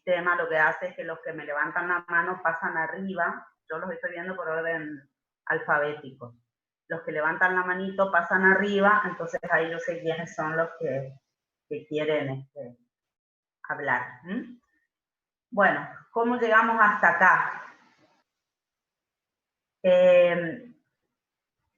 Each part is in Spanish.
sistema lo que hace es que los que me levantan la mano pasan arriba, yo los estoy viendo por orden alfabético. Los que levantan la manito pasan arriba, entonces ahí yo sé quiénes son los que quieren hablar. Bueno, ¿cómo llegamos hasta acá?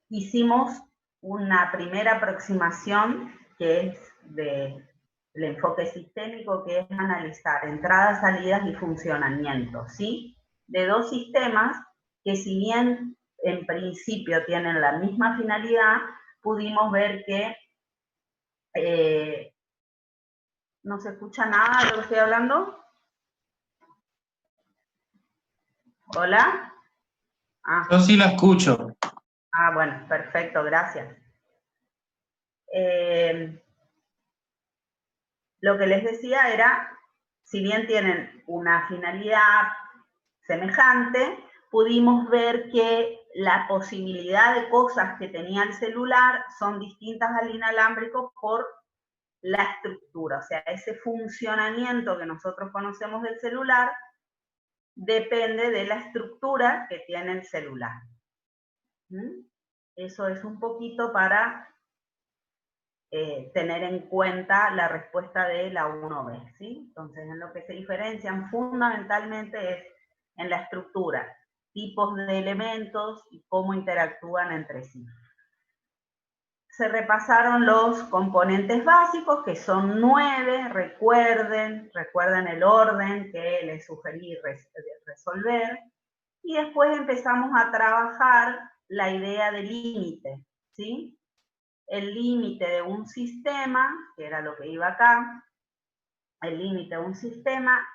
Hicimos una primera aproximación que es del enfoque sistémico, que es analizar entradas, salidas y funcionamiento, ¿sí? De dos sistemas que, si bien en principio tienen la misma finalidad, pudimos ver que no se escucha nada de lo que estoy hablando. ¿Hola? Yo sí la escucho. Ah, bueno, perfecto, gracias. Lo que les decía era, si bien tienen una finalidad semejante, pudimos ver que la posibilidad de cosas que tenía el celular son distintas al inalámbrico por la estructura, o sea, ese funcionamiento que nosotros conocemos del celular depende de la estructura que tiene el celular. Eso es un poquito para tener en cuenta la respuesta de la 1B, ¿sí? Entonces, en lo que se diferencian fundamentalmente es en la estructura, tipos de elementos y cómo interactúan entre sí. Se repasaron los componentes básicos, que son 9, recuerden el orden que les sugerí resolver, y después empezamos a trabajar la idea de límite, ¿sí? El límite de un sistema, que era lo que iba acá, el límite de un sistema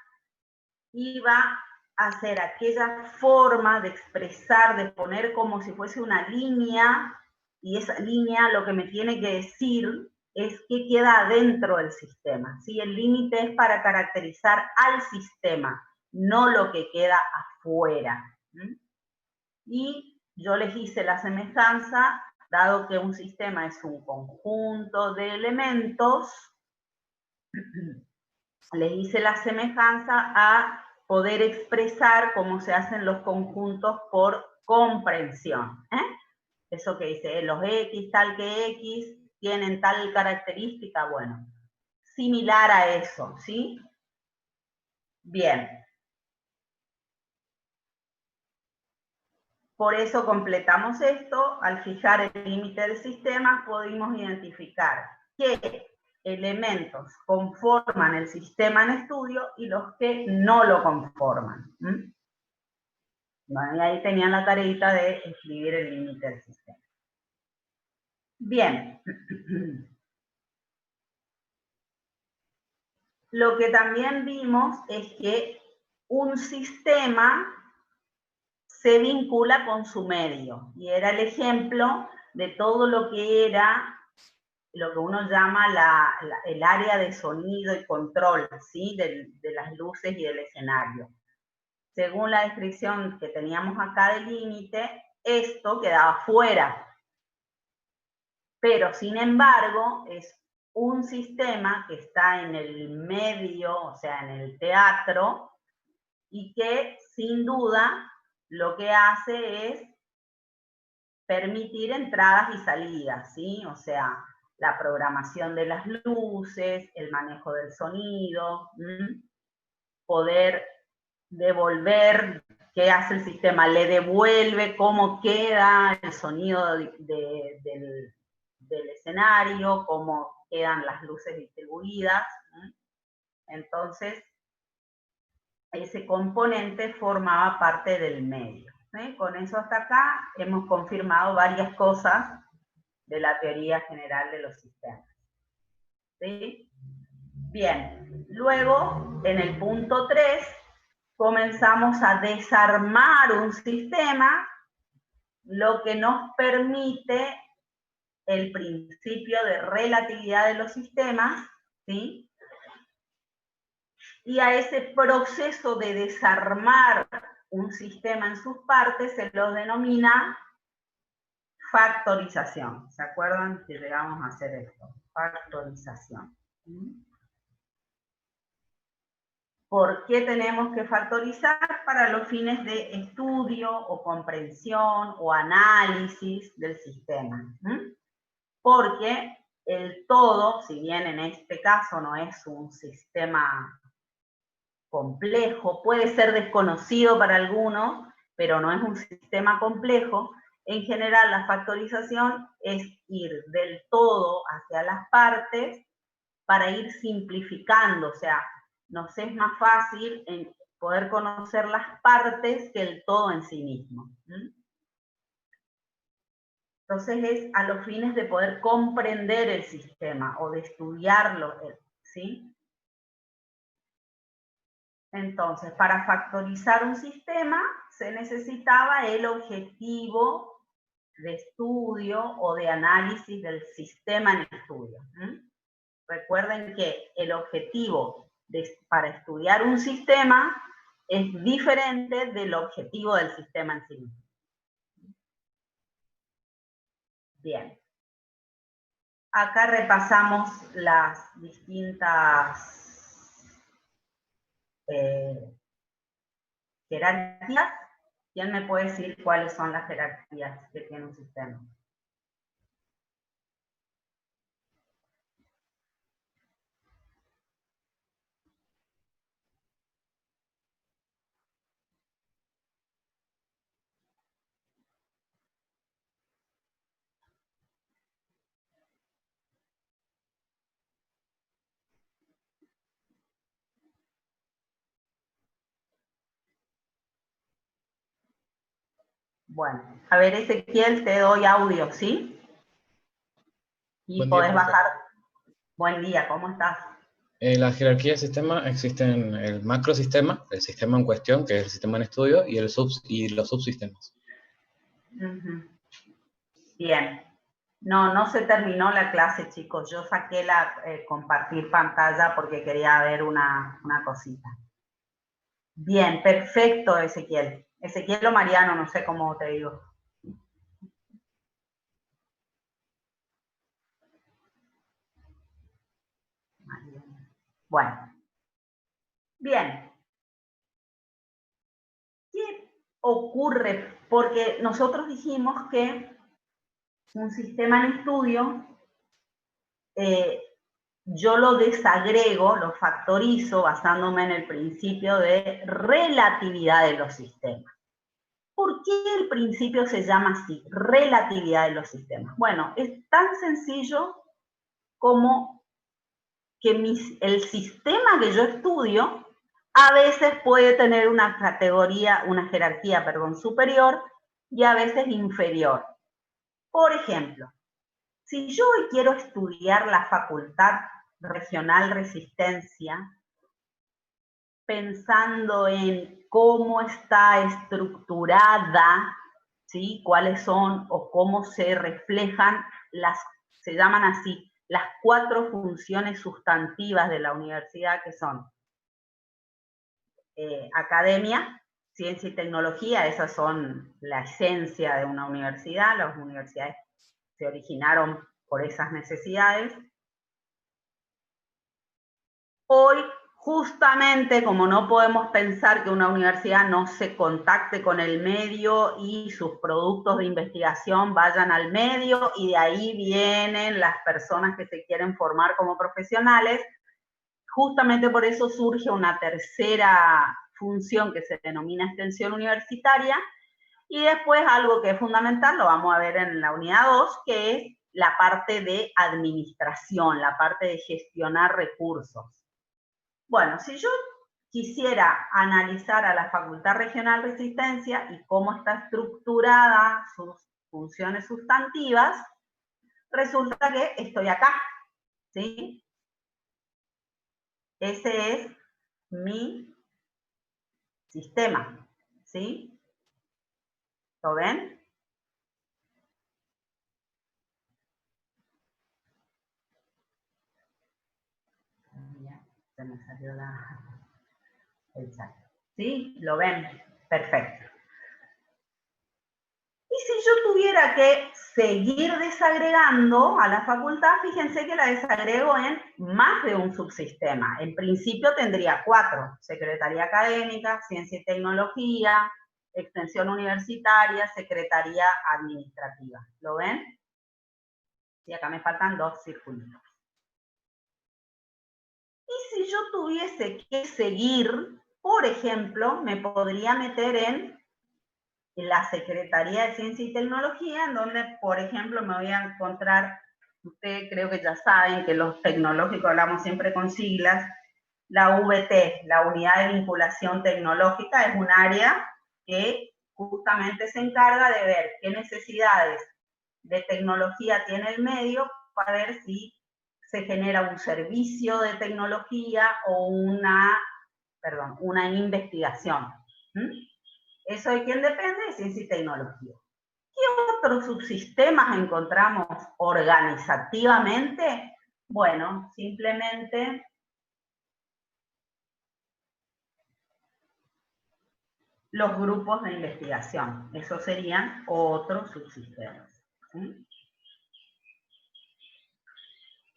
iba a ser aquella forma de expresar, de poner como si fuese una línea, y esa línea lo que me tiene que decir es qué queda adentro del sistema, ¿sí? El límite es para caracterizar al sistema, no lo que queda afuera. Y yo les hice la semejanza, dado que un sistema es un conjunto de elementos, les hice la semejanza a poder expresar cómo se hacen los conjuntos por comprensión. Eso que dice, los X, tal que X, tienen tal característica, bueno, similar a eso, ¿sí? Bien. Por eso completamos esto, al fijar el límite del sistema, pudimos identificar qué elementos conforman el sistema en estudio y los que no lo conforman. Bueno, y ahí tenían la tareita de escribir el límite del sistema. Bien. Lo que también vimos es que un sistema se vincula con su medio, y era el ejemplo de todo lo que era lo que uno llama el área de sonido y control, ¿sí? de las luces y del escenario. Según la descripción que teníamos acá del límite, esto quedaba fuera. Pero, sin embargo, es un sistema que está en el medio, o sea, en el teatro, y que, sin duda, lo que hace es permitir entradas y salidas, ¿sí? O sea, la programación de las luces, el manejo del sonido, poder devolver, qué hace el sistema, le devuelve cómo queda el sonido del escenario, cómo quedan las luces distribuidas. Entonces, ese componente formaba parte del medio. Con eso hasta acá hemos confirmado varias cosas de la teoría general de los sistemas. ¿Sí? Bien, luego en el punto 3 comenzamos a desarmar un sistema, lo que nos permite el principio de relatividad de los sistemas, ¿sí? Y a ese proceso de desarmar un sistema en sus partes se lo denomina factorización. ¿Se acuerdan que llegamos a hacer esto? Factorización. ¿Por qué tenemos que factorizar? Para los fines de estudio o comprensión o análisis del sistema. Porque el todo, si bien en este caso no es un sistema complejo, puede ser desconocido para algunos, pero no es un sistema complejo. En general, la factorización es ir del todo hacia las partes para ir simplificando, o sea, nos es más fácil en poder conocer las partes que el todo en sí mismo. Entonces es a los fines de poder comprender el sistema o de estudiarlo, ¿sí? Entonces, para factorizar un sistema se necesitaba el objetivo de estudio o de análisis del sistema en estudio. Recuerden que el objetivo para estudiar un sistema es diferente del objetivo del sistema en sí mismo. Bien. Acá repasamos las distintas jerarquías. ¿Quién me puede decir cuáles son las jerarquías que tiene un sistema? Bueno, a ver, Ezequiel, te doy audio, ¿sí? Y podés bajar. Buen día, ¿cómo estás? La jerarquía de sistema existen el macrosistema, el sistema en cuestión, que es el sistema en estudio, y los subsistemas. Bien. No se terminó la clase, chicos. Yo saqué la compartir pantalla porque quería ver una cosita. Bien, perfecto, Ezequiel. Ezequiel o Mariano, no sé cómo te digo. Bueno. Bien. ¿Qué ocurre? Porque nosotros dijimos que un sistema en estudio, yo lo desagrego, lo factorizo basándome en el principio de relatividad de los sistemas. ¿Por qué el principio se llama así, relatividad de los sistemas? Bueno, es tan sencillo como que el sistema que yo estudio a veces puede tener una jerarquía, superior y a veces inferior. Por ejemplo, si yo hoy quiero estudiar la Facultad Regional Resistencia, pensando en cómo está estructurada, ¿sí? Cuáles son o cómo se reflejan se llaman así, las 4 funciones sustantivas de la universidad, que son academia, ciencia y tecnología. Esas son la esencia de una universidad. Las universidades se originaron por esas necesidades. Hoy, justamente, como no podemos pensar que una universidad no se contacte con el medio y sus productos de investigación vayan al medio, y de ahí vienen las personas que se quieren formar como profesionales, justamente por eso surge una tercera función que se denomina extensión universitaria, y después algo que es fundamental, lo vamos a ver en la unidad 2, que es la parte de administración, la parte de gestionar recursos. Bueno, si yo quisiera analizar a la Facultad Regional Resistencia y cómo está estructurada sus funciones sustantivas, resulta que estoy acá, ¿sí? Ese es mi sistema, ¿sí? ¿Lo ven? Se me salió el chat. ¿Sí? ¿Lo ven? Perfecto. Y si yo tuviera que seguir desagregando a la facultad, fíjense que la desagrego en más de un subsistema. En principio tendría 4, Secretaría Académica, Ciencia y Tecnología, Extensión Universitaria, Secretaría Administrativa. ¿Lo ven? Y acá me faltan 2 circulitos. Y si yo tuviese que seguir, por ejemplo, me podría meter en la Secretaría de Ciencia y Tecnología, en donde, por ejemplo, me voy a encontrar, ustedes creo que ya saben que los tecnológicos hablamos siempre con siglas, la VT, la Unidad de Vinculación Tecnológica, es un área que justamente se encarga de ver qué necesidades de tecnología tiene el medio para ver si se genera un servicio de tecnología o una investigación. ¿Eso de quién depende? De ciencia y tecnología. ¿Qué otros subsistemas encontramos organizativamente? Bueno, simplemente los grupos de investigación. Esos serían otros subsistemas. ¿Sí?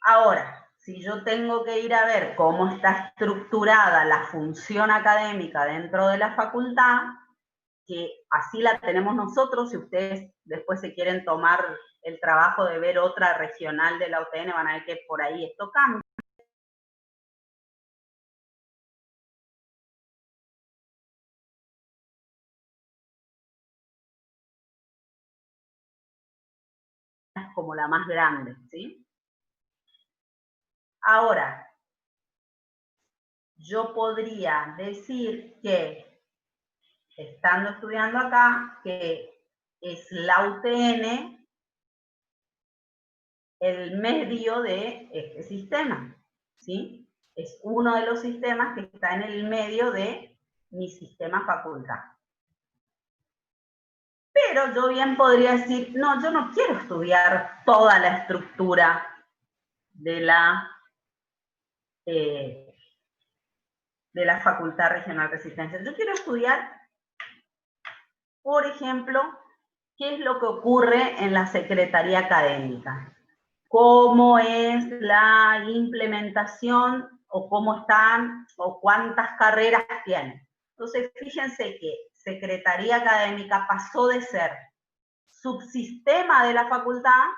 Ahora, si yo tengo que ir a ver cómo está estructurada la función académica dentro de la facultad, que así la tenemos nosotros, si ustedes después se quieren tomar el trabajo de ver otra regional de la UTN, van a ver que por ahí esto cambia. Como la más grande, ¿sí? Ahora, yo podría decir que, estando estudiando acá, que es la UTN el medio de este sistema, ¿sí? Es uno de los sistemas que está en el medio de mi sistema facultad. Pero yo bien podría decir, no, yo no quiero estudiar toda la estructura de la Facultad Regional de Resistencia. Yo quiero estudiar, por ejemplo, qué es lo que ocurre en la Secretaría Académica. Cómo es la implementación o cómo están o cuántas carreras tienen. Entonces, fíjense que Secretaría Académica pasó de ser subsistema de la facultad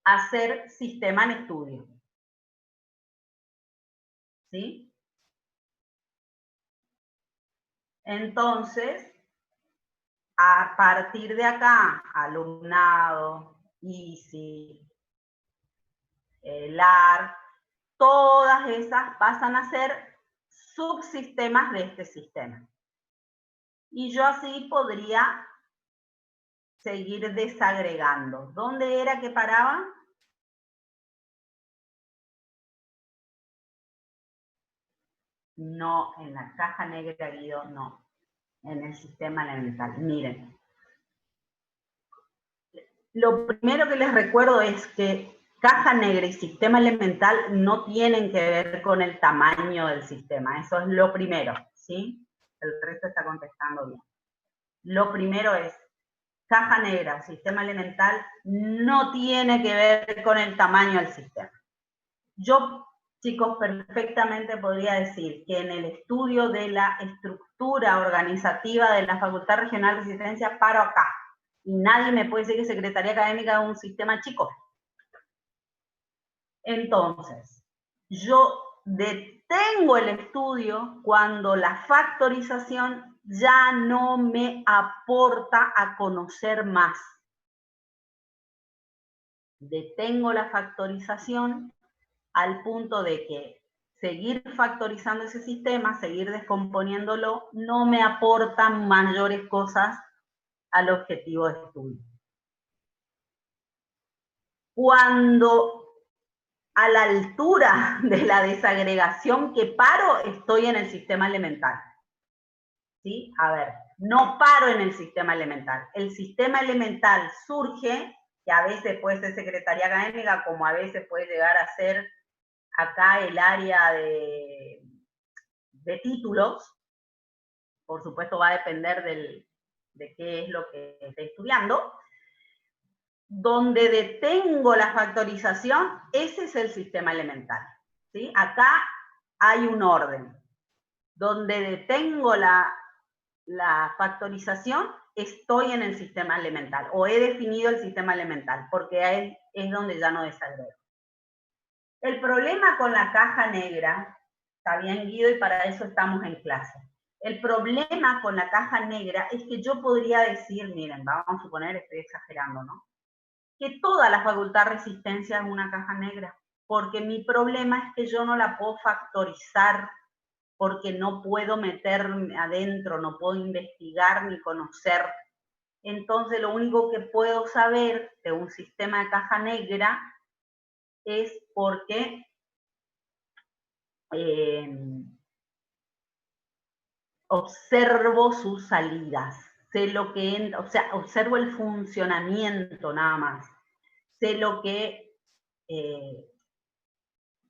a ser sistema en estudio. ¿Sí? Entonces, a partir de acá, alumnado, ICI, LAR, todas esas pasan a ser subsistemas de este sistema. Y yo así podría seguir desagregando. ¿Dónde era que paraba? No, en la caja negra, Guido, no. En el sistema elemental. Miren. Lo primero que les recuerdo es que caja negra y sistema elemental no tienen que ver con el tamaño del sistema. Eso es lo primero, ¿sí? El resto está contestando bien. Lo primero es, caja negra, sistema elemental, no tiene que ver con el tamaño del sistema. Yo, chicos, perfectamente podría decir que en el estudio de la estructura organizativa de la Facultad Regional de Resistencia paro acá. Y nadie me puede decir que Secretaría Académica es un sistema chico. Entonces, yo detengo el estudio cuando la factorización ya no me aporta a conocer más. Detengo la factorización al punto de que seguir factorizando ese sistema, seguir descomponiéndolo, no me aporta mayores cosas al objetivo de estudio. Cuando a la altura de la desagregación que paro, estoy en el sistema elemental. ¿Sí? A ver, no paro en el sistema elemental. El sistema elemental surge, que a veces puede ser Secretaría Académica, como a veces puede llegar a ser acá el área de títulos. Por supuesto va a depender de qué es lo que estoy estudiando, donde detengo la factorización, ese es el sistema elemental, ¿sí? Acá hay un orden. Donde detengo la factorización, estoy en el sistema elemental, o he definido el sistema elemental, porque ahí es donde ya no desagrego. El problema con la caja negra, está bien, Guido, y para eso estamos en clase. El problema con la caja negra es que yo podría decir, miren, vamos a suponer, estoy exagerando, ¿no? Que toda la facultad de resistencia es una caja negra, porque mi problema es que yo no la puedo factorizar, porque no puedo meterme adentro, no puedo investigar ni conocer. Entonces, lo único que puedo saber de un sistema de caja negra es porque observo sus salidas, sé lo que, o sea, observo el funcionamiento nada más, sé lo que,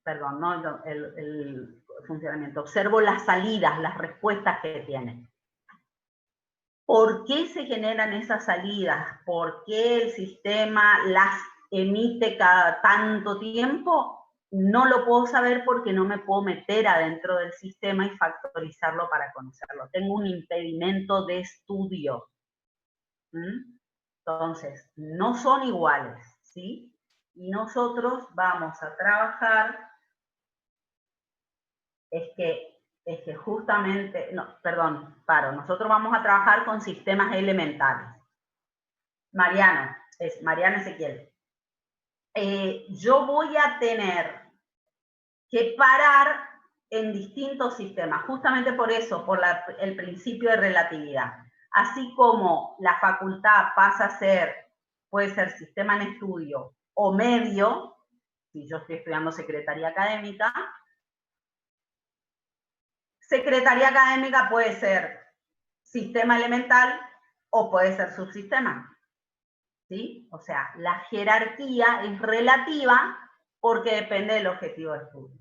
perdón, no el funcionamiento, observo las salidas, las respuestas que tienen. ¿Por qué se generan esas salidas? ¿Por qué el sistema las emite cada tanto tiempo? No lo puedo saber porque no me puedo meter adentro del sistema y factorizarlo para conocerlo. Tengo un impedimento de estudio. Entonces, no son iguales, ¿sí? Y nosotros vamos a trabajar, es que justamente, no, perdón, nosotros vamos a trabajar con sistemas elementales. Mariana Ezequiel. Yo voy a tener que parar en distintos sistemas, justamente por eso, por el principio de relatividad. Así como la facultad pasa a ser, puede ser sistema en estudio o medio, si yo estoy estudiando secretaría académica puede ser sistema elemental o puede ser subsistema. ¿Sí? O sea, la jerarquía es relativa porque depende del objetivo de estudio.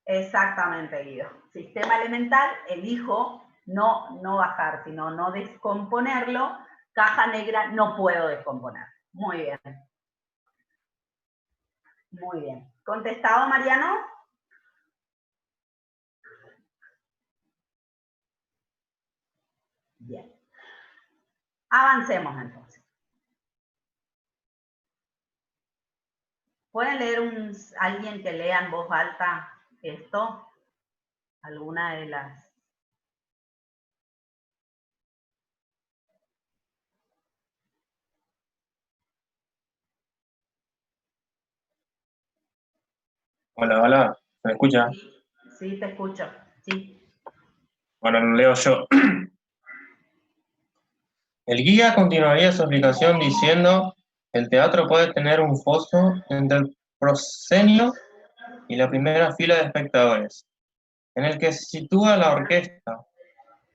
Exactamente, Guido. Sistema elemental, elijo no bajar, sino no descomponerlo. Caja negra, no puedo descomponer. Muy bien. Muy bien. ¿Contestado, Mariano? Bien. Avancemos entonces. ¿Pueden leer alguien que lea en voz alta esto? ¿Alguna de las? Hola, hola, ¿me escucha? Sí, te escucho, sí. Bueno, lo leo yo. El guía continuaría su explicación diciendo: el teatro puede tener un foso entre el proscenio y la primera fila de espectadores, en el que se sitúa la orquesta.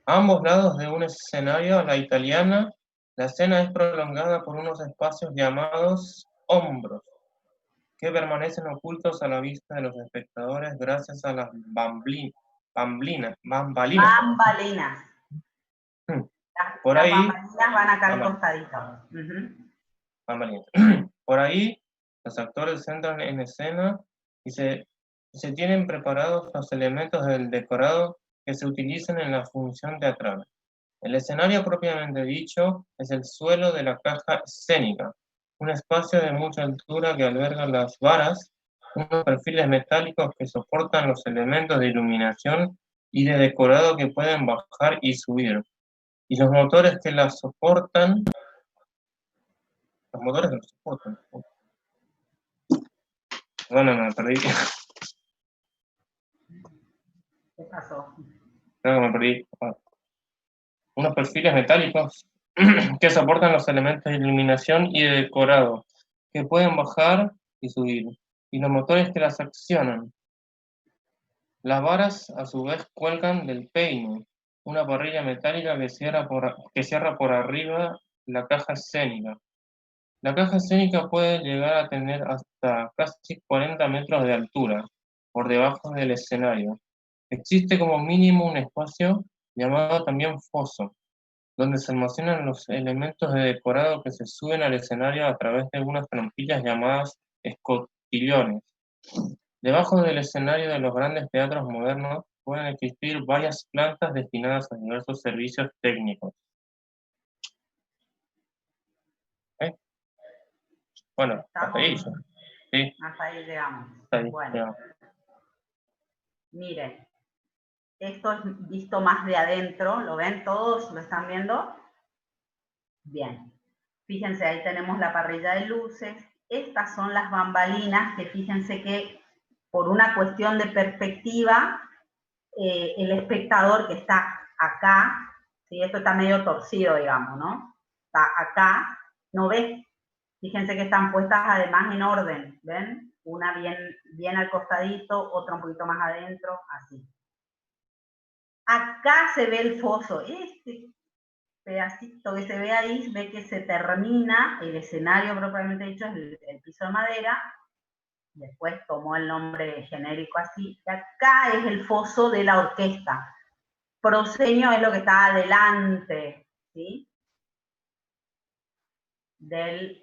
A ambos lados de un escenario a la italiana, la escena es prolongada por unos espacios llamados hombros, que permanecen ocultos a la vista de los espectadores gracias a las bambalinas. Bambalinas. Por las ahí, bambalinas van acá al costadito. Bambalinas. Por ahí, los actores entran en escena y se tienen preparados los elementos del decorado que se utilizan en la función teatral. El escenario propiamente dicho es el suelo de la caja escénica, un espacio de mucha altura que alberga las varas, unos perfiles metálicos que soportan los elementos de iluminación y de decorado que pueden bajar y subir, y los motores que las soportan. Los motores que los soportan. Bueno, me perdí. ¿Qué pasó? Creo que me perdí. Unos perfiles metálicos que soportan los elementos de iluminación y de decorado, que pueden bajar y subir, y los motores que las accionan. Las varas, a su vez, cuelgan del peine, una parrilla metálica que cierra por arriba la caja escénica. La caja escénica puede llegar a tener hasta casi 40 metros de altura, por debajo del escenario, Existe como mínimo un espacio llamado también foso, donde se almacenan los elementos de decorado que se suben al escenario a través de unas trampillas llamadas escotillones. Debajo del escenario de los grandes teatros modernos pueden existir varias plantas destinadas a diversos servicios técnicos. ¿Eh? Bueno, hasta ahí ya. Sí, Hasta ahí llegamos. hasta ahí Bueno, llegamos. miren, esto es visto más de adentro, ¿lo ven todos? ¿Lo están viendo? Bien. Fíjense, ahí tenemos la parrilla de luces. Estas son las bambalinas que fíjense que por una cuestión de perspectiva, el espectador que está acá, ¿sí? Esto está medio torcido, digamos, ¿no? Está acá, no ve. Fíjense que están puestas además en orden, ¿ven? Una bien al costadito, otra un poquito más adentro, así. Acá se ve el foso. Este pedacito que se ve ahí, ve que se termina el escenario propiamente dicho, es el piso de madera. Después tomó el nombre genérico así. Y acá es el foso de la orquesta. Proscenio es lo que está adelante, ¿sí? Del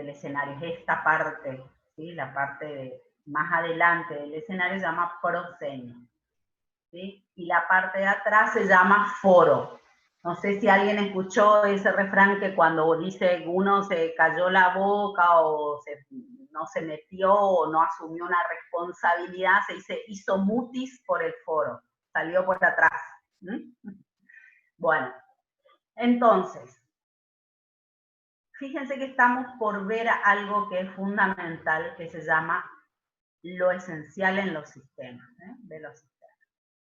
escenario. Es esta parte, ¿sí? La parte más adelante del escenario se llama proscenio, ¿sí? Y la parte de atrás se llama foro. No sé si alguien escuchó ese refrán que cuando dice uno se cayó la boca o no se metió o no asumió una responsabilidad, se dice hizo mutis por el foro, salió por atrás. Bueno, entonces, fíjense que estamos por ver algo que es fundamental, que se llama lo esencial en los sistemas, de los sistemas.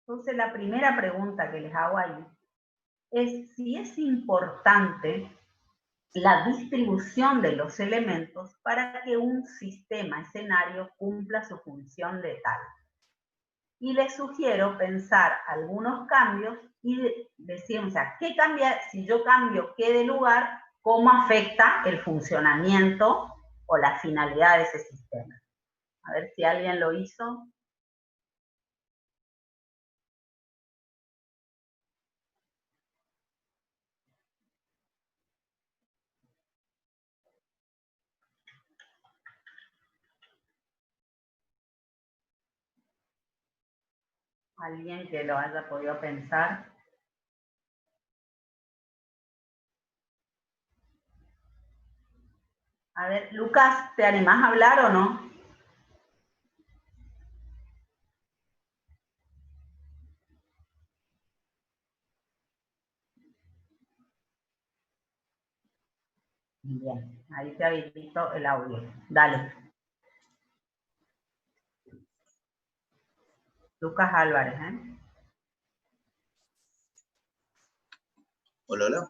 Entonces, la primera pregunta que les hago ahí es si es importante la distribución de los elementos para que un sistema escenario cumpla su función de tal. Y les sugiero pensar algunos cambios y decir, o sea, ¿qué cambia si yo cambio qué de lugar? ¿Cómo afecta el funcionamiento o la finalidad de ese sistema? A ver si alguien lo hizo. Alguien que lo haya podido pensar. A ver, Lucas, ¿te animás a hablar o no? Bien, ahí te habilito el audio. Dale. Lucas Álvarez, ¿eh? Hola, hola.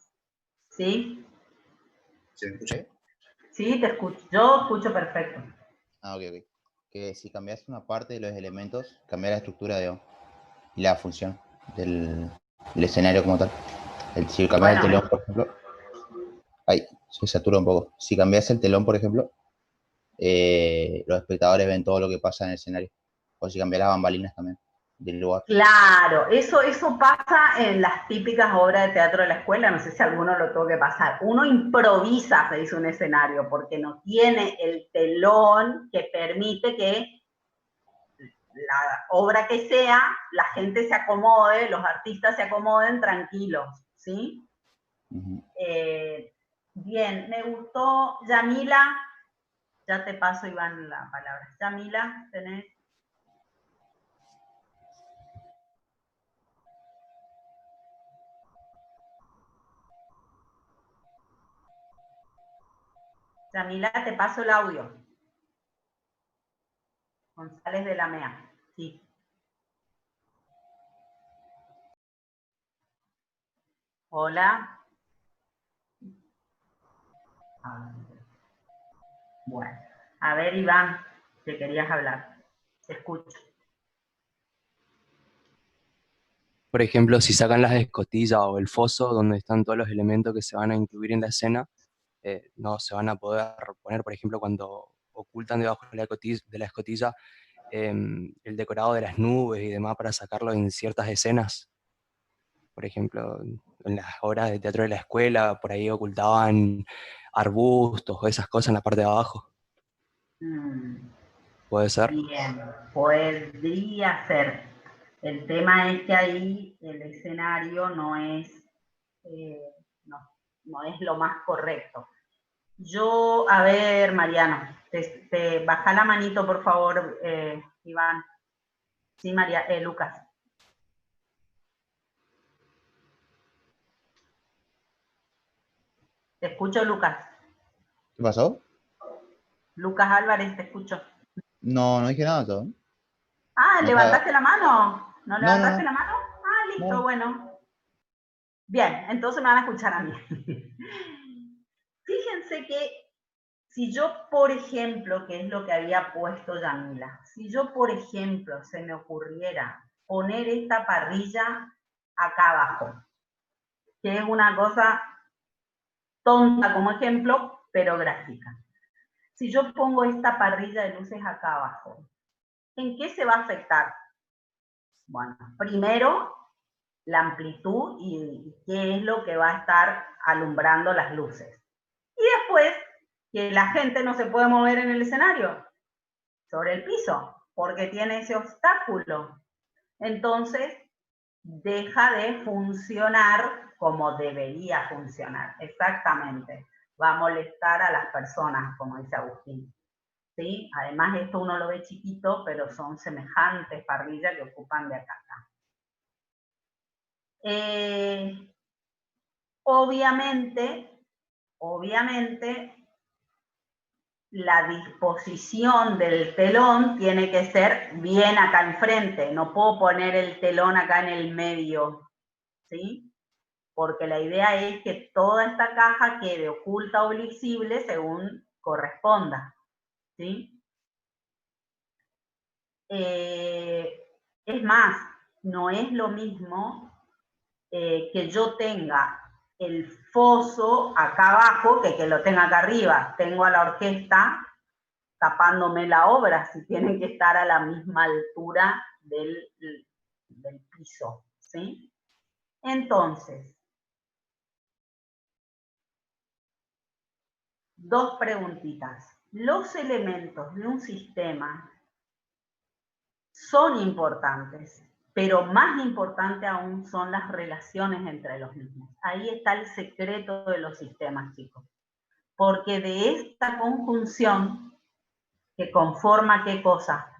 ¿Sí? ¿Se me escucha? Sí, te escucho. Yo escucho perfecto. Ah, ok, ok. Que si cambias una parte de los elementos, cambia la estructura y la función del escenario como tal. Si cambias el telón, por ejemplo. Ahí, se satura un poco. Si cambias el telón, por ejemplo, los espectadores ven todo lo que pasa en el escenario. O si cambias las bambalinas también del lugar. Claro, eso pasa en las típicas obras de teatro de la escuela, no sé si alguno lo tuvo que pasar. Uno improvisa, se dice, un escenario, porque no tiene el telón que permite que la obra que sea, la gente se acomode, los artistas se acomoden tranquilos, ¿sí? Bien, me gustó, Yamila, ya te paso, Iván, la palabra. Yamila, tenés. Yamila, te paso el audio. González de la MEA, sí. Hola. Bueno, a ver, Iván, te querías hablar. Te escucho. Por ejemplo, si sacan las escotillas o el foso donde están todos los elementos que se van a incluir en la escena, no se van a poder poner, por ejemplo, cuando ocultan debajo de la escotilla el decorado de las nubes y demás para sacarlo en ciertas escenas. Por ejemplo, en las obras de teatro de la escuela, por ahí ocultaban arbustos o esas cosas en la parte de abajo. ¿Puede ser? Bien, podría ser. El tema es que ahí el escenario no es lo más correcto. Yo, a ver, Mariano, te baja la manito, por favor, Iván. Sí, Lucas. Te escucho, Lucas. ¿Qué pasó? Lucas Álvarez, te escucho. No, no dije nada todo. Ah, No estaba... ¿levantaste la mano? ¿No levantaste la No. mano? Ah, listo, No. bueno. Bien, entonces me van a escuchar a mí. Fíjense que si yo, por ejemplo, que es lo que había puesto Yamila, si yo, por ejemplo, se me ocurriera poner esta parrilla acá abajo, que es una cosa tonta como ejemplo, pero gráfica. Si yo pongo esta parrilla de luces acá abajo, ¿en qué se va a afectar? Bueno, primero, la amplitud y qué es lo que va a estar alumbrando las luces. Y después, que la gente no se puede mover en el escenario, sobre el piso, porque tiene ese obstáculo. Entonces, deja de funcionar como debería funcionar. Exactamente. Va a molestar a las personas, como dice Agustín. ¿Sí? Además, esto uno lo ve chiquito, pero son semejantes parrillas que ocupan de acá. Obviamente, la disposición del telón tiene que ser bien acá enfrente. No puedo poner el telón acá en el medio, ¿sí? Porque la idea es que toda esta caja quede oculta o visible según corresponda, ¿sí? Es más, no es lo mismo que yo tenga el foso acá abajo que lo tenga acá arriba. Tengo a la orquesta tapándome la obra, si tienen que estar a la misma altura del piso, ¿sí? Entonces, dos preguntitas. Los elementos de un sistema son importantes, pero más importante aún son las relaciones entre los mismos. Ahí está el secreto de los sistemas, chicos. Porque de esta conjunción que conforma ¿qué cosa?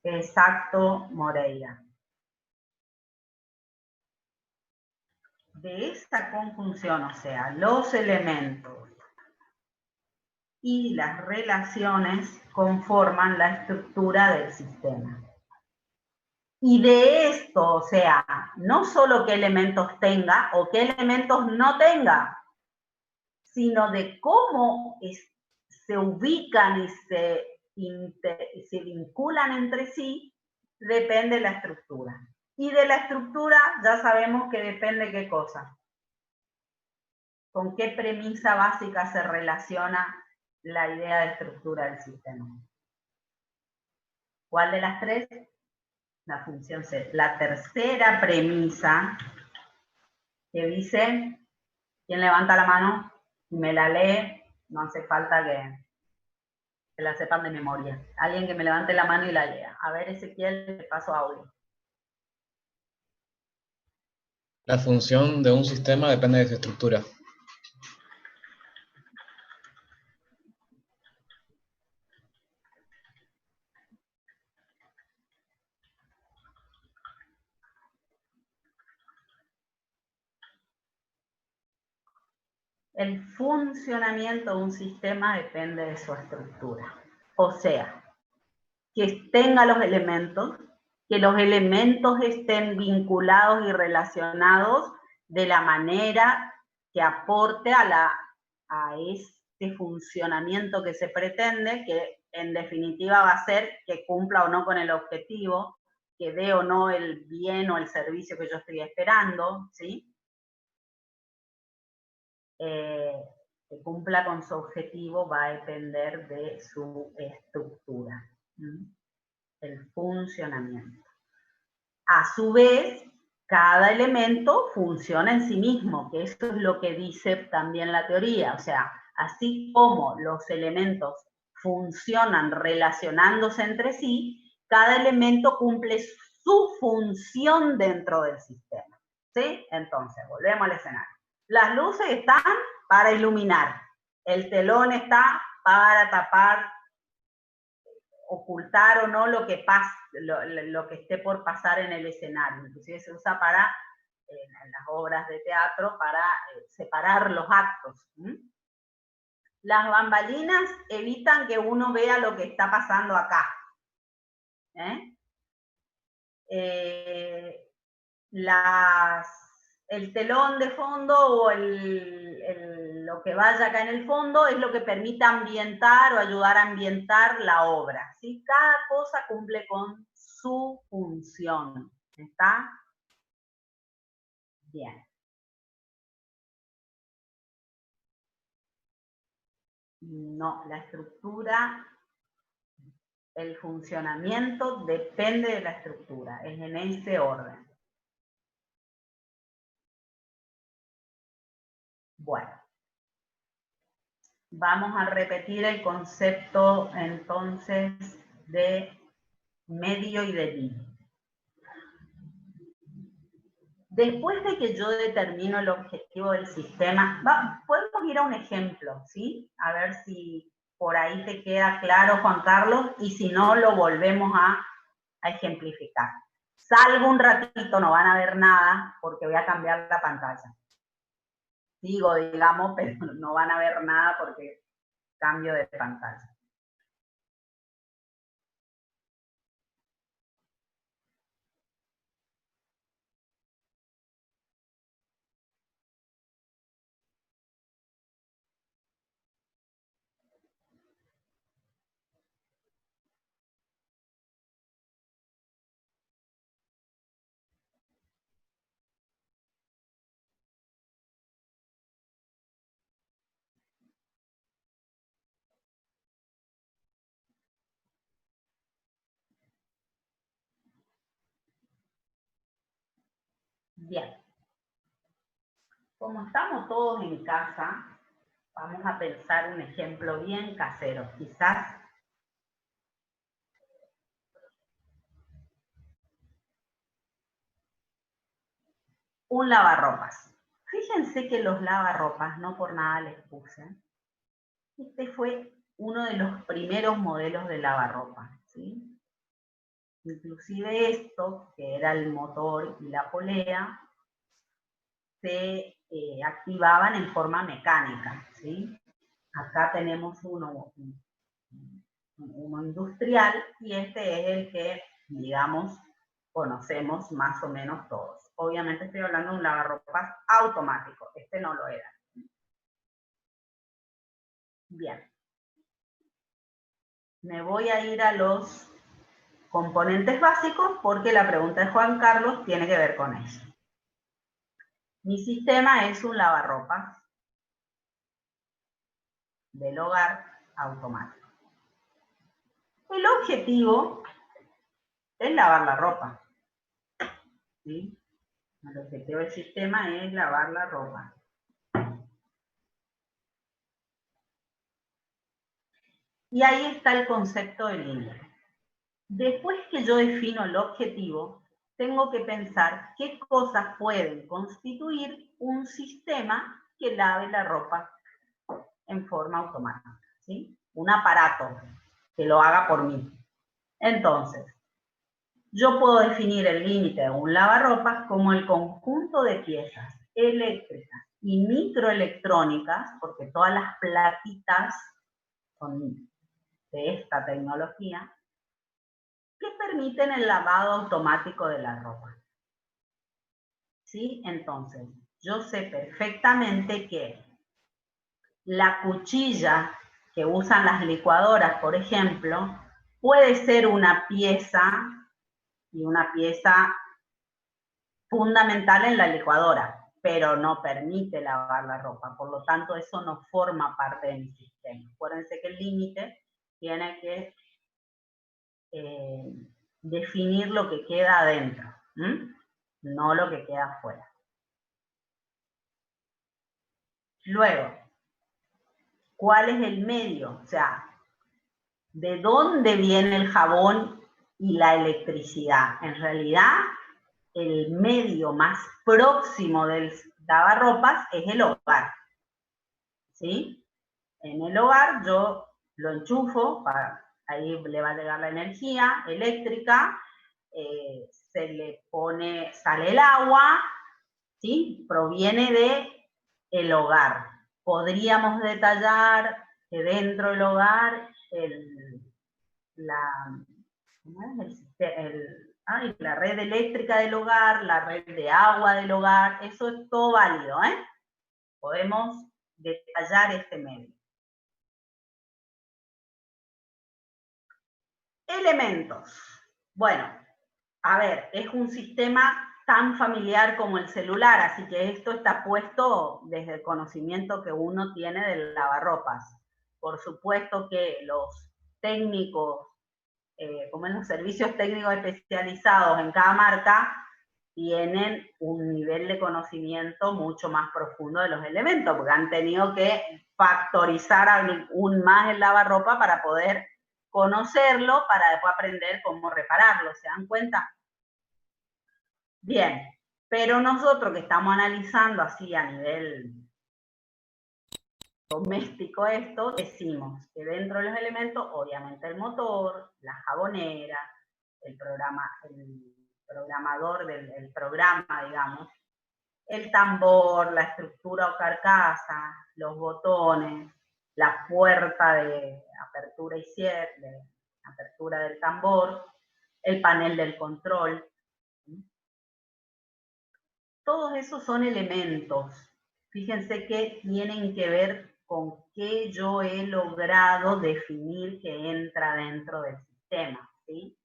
Exacto, Moreira. De esta conjunción, o sea, los elementos y las relaciones conforman la estructura del sistema. Y de esto, o sea, no solo qué elementos tenga o qué elementos no tenga, sino de cómo se ubican y se vinculan entre sí, depende la estructura. Y de la estructura ya sabemos que depende qué cosa. ¿Con qué premisa básica se relaciona la idea de estructura del sistema? ¿Cuál de las tres? La función C. La tercera premisa que dice, ¿quién levanta la mano y me la lee? No hace falta que la sepan de memoria. Alguien que me levante la mano y la lea. A ver, Ezequiel, te paso audio. La función de un sistema depende de su estructura. El funcionamiento de un sistema depende de su estructura. O sea, que tenga los elementos, que los elementos estén vinculados y relacionados de la manera que aporte a este funcionamiento que se pretende, que en definitiva va a ser que cumpla o no con el objetivo, que dé o no el bien o el servicio que yo estoy esperando, ¿sí? que cumpla con su objetivo va a depender de su estructura, el funcionamiento. A su vez, cada elemento funciona en sí mismo, que eso es lo que dice también la teoría. O sea, así como los elementos funcionan relacionándose entre sí, cada elemento cumple su función dentro del sistema. ¿Sí? Entonces, volvemos al escenario. Las luces están para iluminar. El telón está para tapar, ocultar o no lo que pasa, lo que esté por pasar en el escenario. Inclusive se usa para, en las obras de teatro, para separar los actos. Las bambalinas evitan que uno vea lo que está pasando acá. El telón de fondo o lo que vaya acá en el fondo es lo que permite ambientar o ayudar a ambientar la obra. ¿Sí? Cada cosa cumple con su función. ¿Está? Bien. No, la estructura, el funcionamiento depende de la estructura, es en ese orden. Bueno, vamos a repetir el concepto entonces de medio y de límite. Después de que yo determino el objetivo del sistema, podemos ir a un ejemplo, ¿sí? A ver si por ahí te queda claro, Juan Carlos, y si no, lo volvemos a ejemplificar. Salgo un ratito, no van a ver nada, porque voy a cambiar la pantalla. Sigo, digamos, pero no van a ver nada porque cambio de pantalla. Bien. Como estamos todos en casa, vamos a pensar un ejemplo bien casero. Quizás un lavarropas. Fíjense que los lavarropas, no por nada les puse, este fue uno de los primeros modelos de lavarropas, ¿sí? Inclusive esto, que era el motor y la polea, se activaban en forma mecánica, ¿sí? Acá tenemos uno industrial y este es el que, digamos, conocemos más o menos todos. Obviamente estoy hablando de un lavarropas automático, este no lo era. Bien. Me voy a ir a los componentes básicos porque la pregunta de Juan Carlos tiene que ver con eso. Mi sistema es un lavarropas del hogar automático. El objetivo es lavar la ropa. ¿Sí? El objetivo del sistema es lavar la ropa. Y ahí está el concepto de límite. Después que yo defino el objetivo, tengo que pensar qué cosas pueden constituir un sistema que lave la ropa en forma automática, ¿sí? Un aparato que lo haga por mí. Entonces, yo puedo definir el límite de un lavarropas como el conjunto de piezas eléctricas y microelectrónicas, porque todas las plaquitas son de esta tecnología, que permiten el lavado automático de la ropa. ¿Sí? Entonces, yo sé perfectamente que la cuchilla que usan las licuadoras, por ejemplo, puede ser una pieza y una pieza fundamental en la licuadora, pero no permite lavar la ropa. Por lo tanto, eso no forma parte de mi sistema. Acuérdense que el límite tiene que definir lo que queda adentro, no lo que queda afuera. Luego, ¿cuál es el medio? O sea, ¿de dónde viene el jabón y la electricidad? En realidad, el medio más próximo del lavarropas es el hogar. ¿Sí? En el hogar yo lo enchufo, ahí le va a llegar la energía eléctrica, se le pone, sale el agua, ¿sí? Proviene de el hogar. Podríamos detallar que dentro del hogar la red eléctrica del hogar, la red de agua del hogar, eso es todo válido, ¿eh? Podemos detallar este medio. Elementos. Bueno, a ver, es un sistema tan familiar como el celular, así que esto está puesto desde el conocimiento que uno tiene del lavarropas. Por supuesto que los técnicos, como en los servicios técnicos especializados en cada marca, tienen un nivel de conocimiento mucho más profundo de los elementos, porque han tenido que factorizar aún más el lavarropa para poder conocerlo, para después aprender cómo repararlo. ¿Se dan cuenta? Bien, pero nosotros que estamos analizando así a nivel doméstico esto, decimos que dentro de los elementos, obviamente el motor, la jabonera, el programador del programa, digamos, el tambor, la estructura o carcasa, los botones, la puerta de apertura y cierre, de apertura del tambor, el panel del control. Todos esos son elementos. Fíjense que tienen que ver con qué yo he logrado definir que entra dentro del sistema, ¿sí?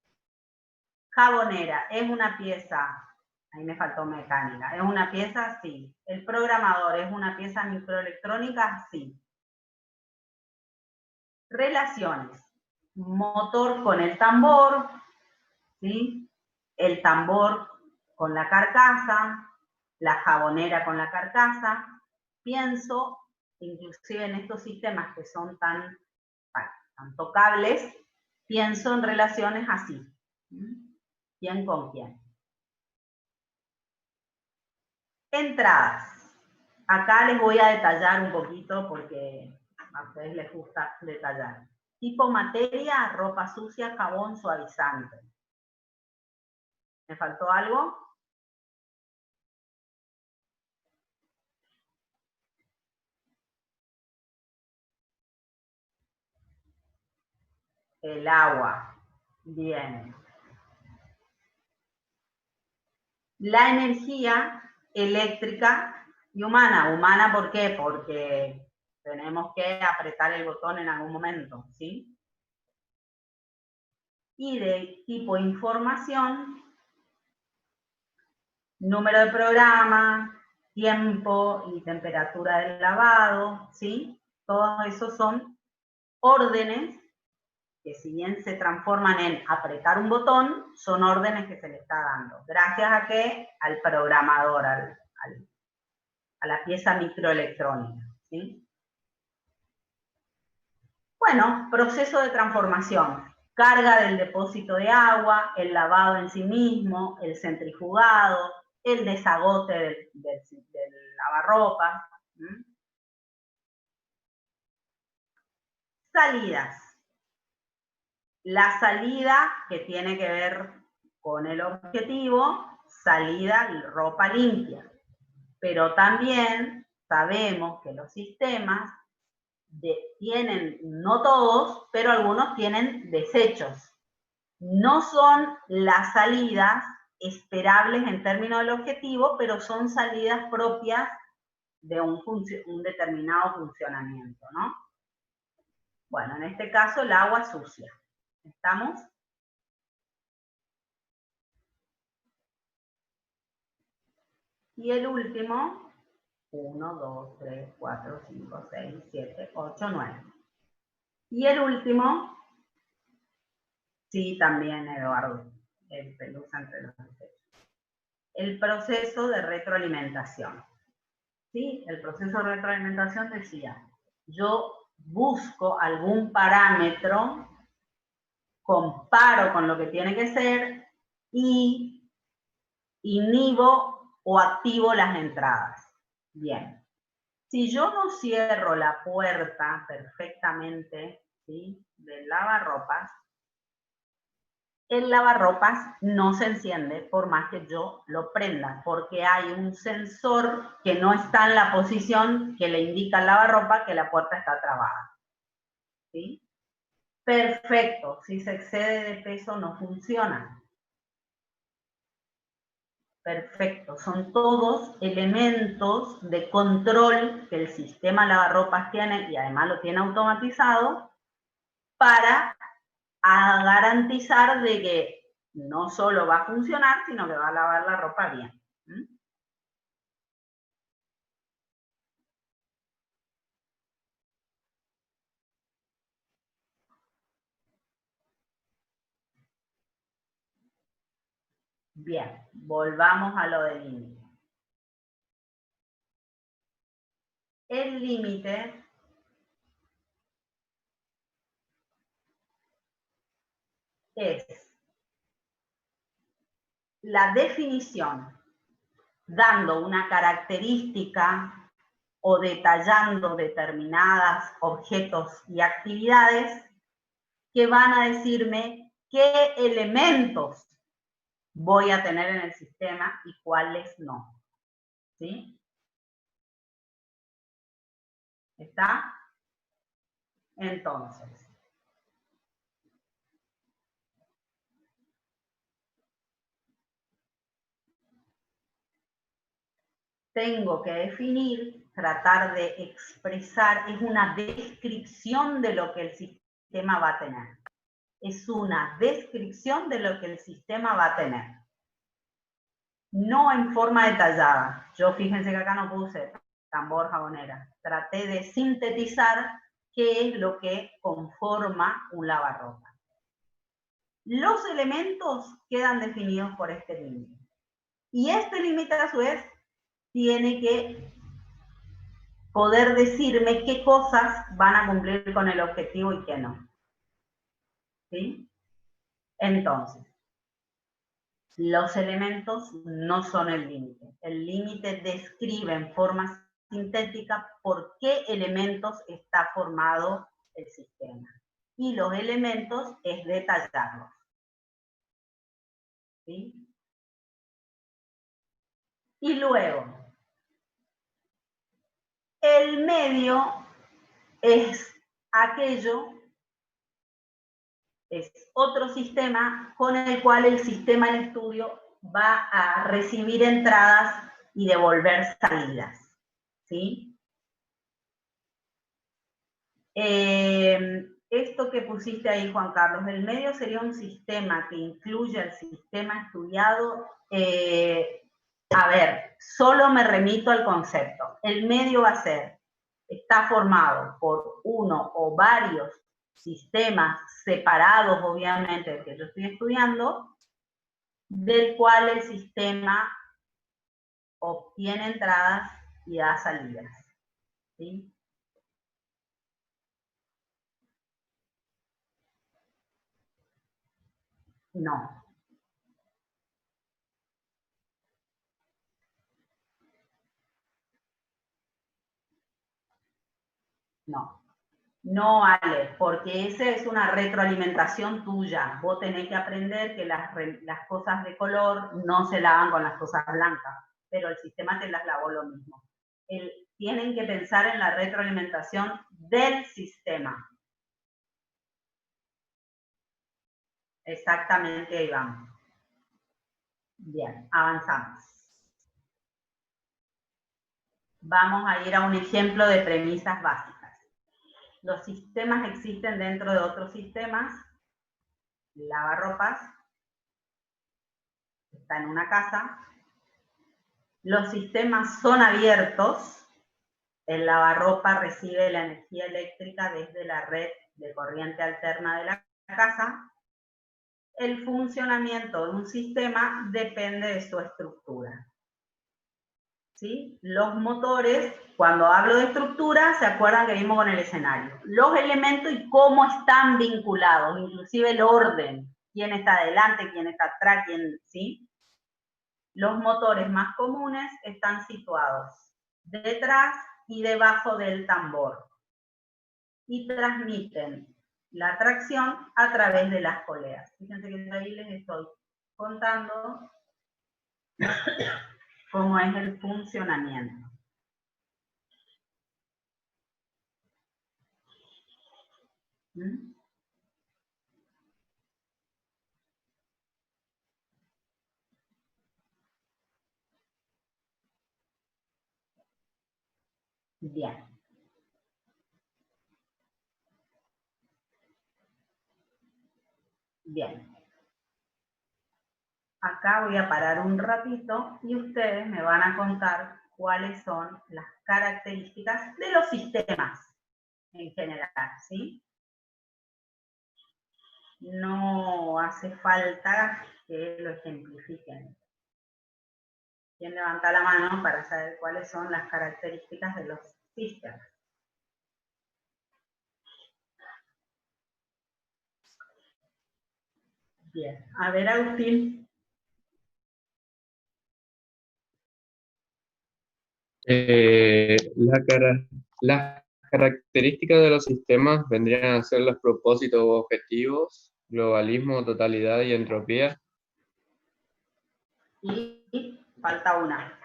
Jabonera, ¿es una pieza? Ahí me faltó mecánica. ¿Es una pieza? Sí. ¿El programador es una pieza microelectrónica? Sí. Relaciones. Motor con el tambor, ¿sí? El tambor con la carcasa, la jabonera con la carcasa. Pienso, inclusive en estos sistemas que son tan tocables, pienso en relaciones así. ¿Quién con quién? Entradas. Acá les voy a detallar un poquito porque a ustedes les gusta detallar. Tipo materia, ropa sucia, jabón, suavizante. ¿Me faltó algo? El agua. Bien. La energía eléctrica y humana. ¿Humana por qué? Porque tenemos que apretar el botón en algún momento, ¿sí? Y de tipo información, número de programa, tiempo y temperatura del lavado, ¿sí? Todos esos son órdenes que si bien se transforman en apretar un botón, son órdenes que se le está dando. Gracias a qué? Al programador, a la pieza microelectrónica, ¿sí? Bueno, proceso de transformación. Carga del depósito de agua, el lavado en sí mismo, el centrifugado, el desagote del lavarropas. Salidas. La salida que tiene que ver con el objetivo, salida ropa limpia. Pero también sabemos que los sistemas tienen, no todos, pero algunos tienen desechos. No son las salidas esperables en términos del objetivo, pero son salidas propias de un determinado funcionamiento, ¿no? Bueno, en este caso el agua sucia. ¿Estamos? Y el último, 1, 2, 3, 4, 5, 6, 7, 8, 9. Y el último, sí, también Eduardo, el pelusa entre los desechos. El proceso de retroalimentación. ¿Sí? El proceso de retroalimentación decía, yo busco algún parámetro, comparo con lo que tiene que ser y inhibo o activo las entradas. Bien. Si yo no cierro la puerta perfectamente, ¿sí?, del lavarropas, el lavarropas no se enciende por más que yo lo prenda, porque hay un sensor que no está en la posición que le indica al lavarropa que la puerta está trabada. ¿Sí? Perfecto, si se excede de peso no funciona. Perfecto, son todos elementos de control que el sistema lavarropas tiene y además lo tiene automatizado para garantizar de que no solo va a funcionar, sino que va a lavar la ropa bien. Bien, volvamos a lo del límite. El límite es la definición dando una característica o detallando determinados objetos y actividades que van a decirme qué elementos voy a tener en el sistema y cuáles no. ¿Sí? ¿Está? Entonces, tengo que definir, tratar de expresar, es una descripción de lo que el sistema va a tener. Es una descripción de lo que el sistema va a tener. No en forma detallada. Yo fíjense que acá no puse tambor, jabonera. Traté de sintetizar qué es lo que conforma un lavarropa. Los elementos quedan definidos por este límite. Y este límite a su vez tiene que poder decirme qué cosas van a cumplir con el objetivo y qué no. ¿Sí? Entonces, los elementos no son el límite. El límite describe en forma sintética por qué elementos está formado el sistema. Y los elementos es detallarlos. ¿Sí? Y luego, el medio es aquello, es otro sistema con el cual el sistema en estudio va a recibir entradas y devolver salidas. ¿Sí? Esto que pusiste ahí, Juan Carlos, el medio sería un sistema que incluye el sistema estudiado. A ver, solo me remito al concepto. El medio va a ser, está formado por uno o varios sistemas separados, obviamente, del que yo estoy estudiando, del cual el sistema obtiene entradas y da salidas. ¿Sí? No. No. No, Ale, porque esa es una retroalimentación tuya. Vos tenés que aprender que las cosas de color no se lavan con las cosas blancas, pero el sistema te las lavó lo mismo. Tienen que pensar en la retroalimentación del sistema. Exactamente, ahí vamos. Bien, avanzamos. Vamos a ir a un ejemplo de premisas básicas. Los sistemas existen dentro de otros sistemas. Lavarropas está en una casa. Los sistemas son abiertos. El lavarropa recibe la energía eléctrica desde la red de corriente alterna de la casa. El funcionamiento de un sistema depende de su estructura. ¿Sí? Los motores, cuando hablo de estructura, se acuerdan que vimos con el escenario. Los elementos y cómo están vinculados, inclusive el orden. Quién está adelante, quién está atrás, quién, ¿sí? Los motores más comunes están situados detrás y debajo del tambor y transmiten la tracción a través de las poleas. Fíjense que ahí les estoy contando cómo es el funcionamiento. ¿Mm? Bien. Bien. Acá voy a parar un ratito y ustedes me van a contar cuáles son las características de los sistemas en general, ¿sí? No hace falta que lo ejemplifiquen. ¿Quién levanta la mano para saber cuáles son las características de los sistemas? Bien. A ver, Agustín. Las características de los sistemas vendrían a ser los propósitos u objetivos, globalismo, totalidad y entropía. Y falta una.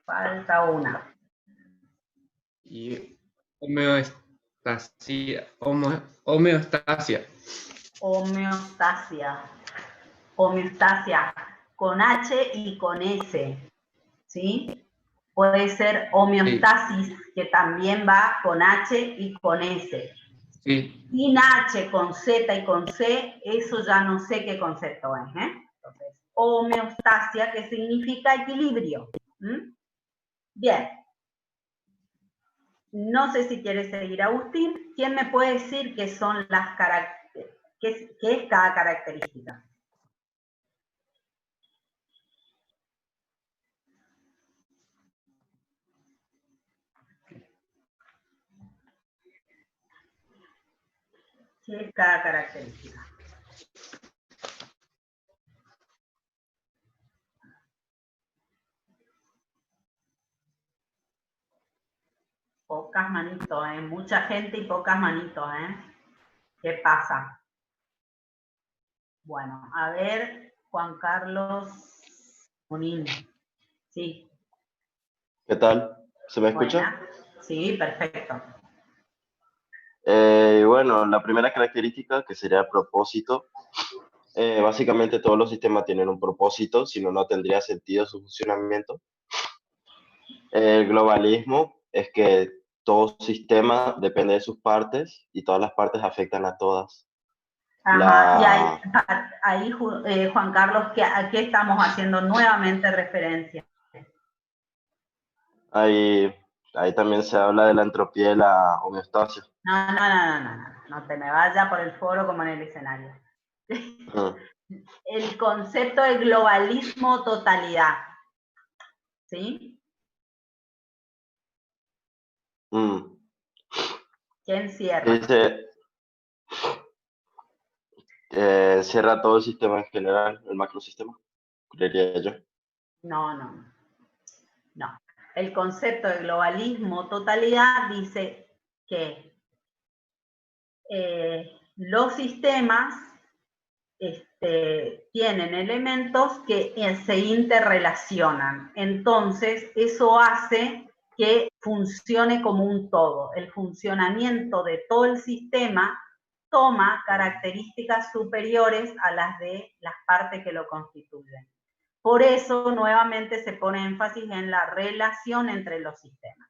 Falta una. Y homeostasia. Homeostasia. Homeostasia. Homeostasia. Con H y con S. ¿Sí? Puede ser homeostasis, sí, que también va con H y con S. Sí. Sin H, con Z y con C, eso ya no sé qué concepto es. Entonces, homeostasia, que significa equilibrio. Bien. No sé si quiere seguir Agustín. ¿Quién me puede decir qué son las características? ¿Qué es cada característica? ¿Qué es cada característica? Pocas manitos, mucha gente y pocas manitos, ¿Qué pasa? Bueno, a ver, Juan Carlos Munín. Sí. ¿Qué tal? ¿Se me escucha? Buena. Sí, perfecto. Bueno, la primera característica, que sería el propósito, básicamente todos los sistemas tienen un propósito, si no, no tendría sentido su funcionamiento. El globalismo es que todo sistema depende de sus partes y todas las partes afectan a todas. Ajá, y ahí Juan Carlos, ¿a qué estamos haciendo nuevamente referencia? Ahí también se habla de la entropía y la homeostasia. No te me vayas por el foro como en el escenario. El concepto de globalismo totalidad, ¿sí? ¿Quién cierra? Dice, cierra todo el sistema en general, el macrosistema, creería yo. No. El concepto de globalismo totalidad dice que los sistemas tienen elementos que se interrelacionan. Entonces, eso hace que funcione como un todo. El funcionamiento de todo el sistema toma características superiores a las de las partes que lo constituyen. Por eso, nuevamente, se pone énfasis en la relación entre los sistemas.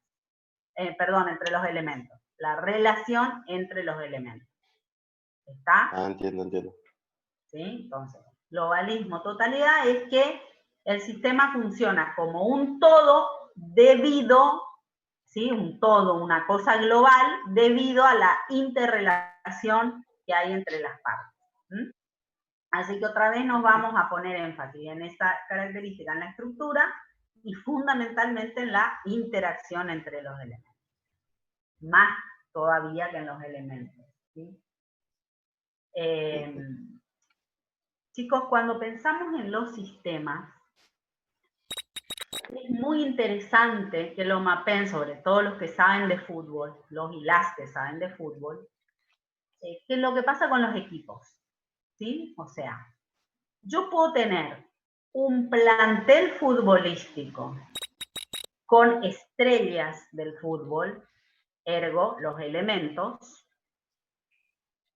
Entre los elementos. La relación entre los elementos. ¿Está? Ah, entiendo. ¿Sí? Entonces, globalismo, totalidad, es que El sistema funciona como un todo debido, ¿sí? Un todo, una cosa global, debido a la interrelación que hay entre las partes. ¿Mm? Así que otra vez nos vamos a poner énfasis en esta característica, en la estructura y fundamentalmente en la interacción entre los elementos. Más todavía que en los elementos. ¿Sí? Chicos, cuando pensamos en los sistemas, es muy interesante que lo mapeen, sobre todo los que saben de fútbol, los y las que saben de fútbol, qué es lo que pasa con los equipos, ¿sí? O sea, yo puedo tener un plantel futbolístico con estrellas del fútbol, ergo, los elementos,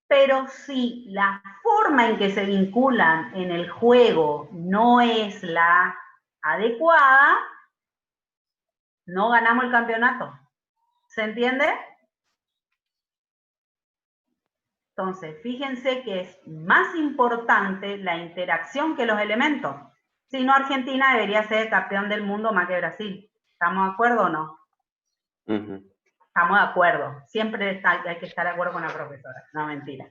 pero si la forma en que se vinculan en el juego no es la adecuada, no ganamos el campeonato. ¿Se entiende? Entonces, fíjense que es más importante la interacción que los elementos. Si no, Argentina debería ser campeón del mundo más que Brasil. ¿Estamos de acuerdo o no? Estamos de acuerdo. Siempre hay que estar de acuerdo con la profesora. No, mentira.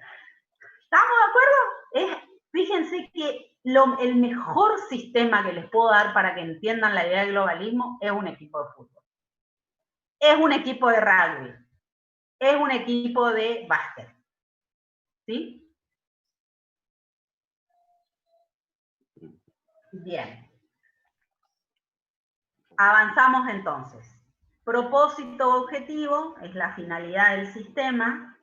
¿Estamos de acuerdo? Fíjense que el mejor sistema que les puedo dar para que entiendan la idea del globalismo es un equipo de fútbol. Es un equipo de rugby. Es un equipo de básquet. ¿Sí? Bien. Avanzamos entonces. Propósito objetivo es la finalidad del sistema.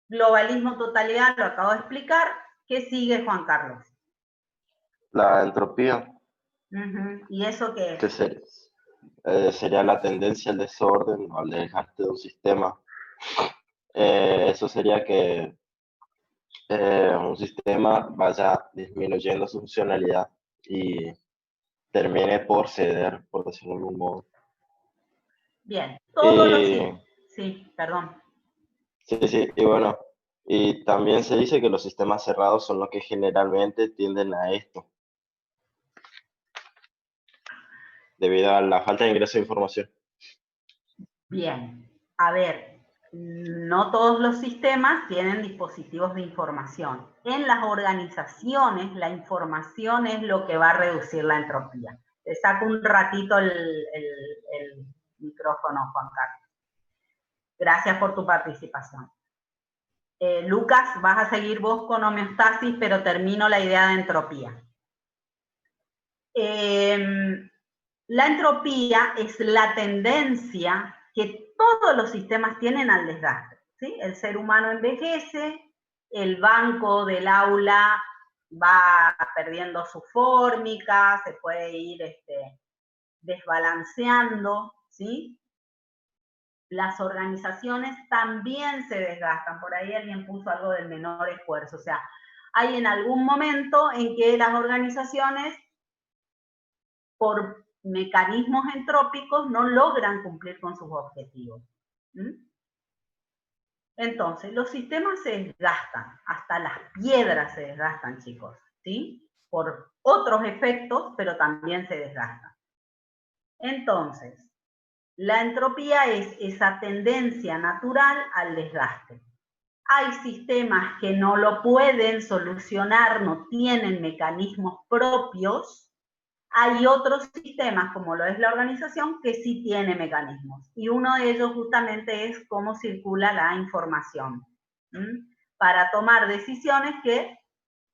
Globalismo, totalidad, lo acabo de explicar. ¿Qué sigue, Juan Carlos? La entropía. ¿Y eso qué es? Que sería la tendencia al desorden o al desgaste de un sistema. Eso sería que un sistema vaya disminuyendo su funcionalidad y termine por ceder, por decirlo de algún modo. Bien, todos los... Sí, perdón. Sí, y bueno, y también se dice que los sistemas cerrados son los que generalmente tienden a esto, debido a la falta de ingreso de información. Bien, a ver, no todos los sistemas tienen dispositivos de información. En las organizaciones, la información es lo que va a reducir la entropía. Te saco un ratito el micrófono, Juan Carlos. Gracias por tu participación. Lucas, vas a seguir vos con homeostasis, pero termino la idea de entropía. La entropía es la tendencia que todos los sistemas tienen al desgaste, ¿sí? El ser humano envejece, el banco del aula va perdiendo su fórmica, se puede ir desbalanceando, ¿sí? Las organizaciones también se desgastan. Por ahí alguien puso algo del menor esfuerzo. O sea, hay en algún momento en que las organizaciones, por mecanismos entrópicos, no logran cumplir con sus objetivos. Entonces, los sistemas se desgastan. Hasta las piedras se desgastan, chicos, ¿sí? Por otros efectos, pero también se desgastan. Entonces, la entropía es esa tendencia natural al desgaste. Hay sistemas que no lo pueden solucionar, no tienen mecanismos propios. Hay otros sistemas, como lo es la organización, que sí tiene mecanismos. Y uno de ellos justamente es cómo circula la información, para tomar decisiones que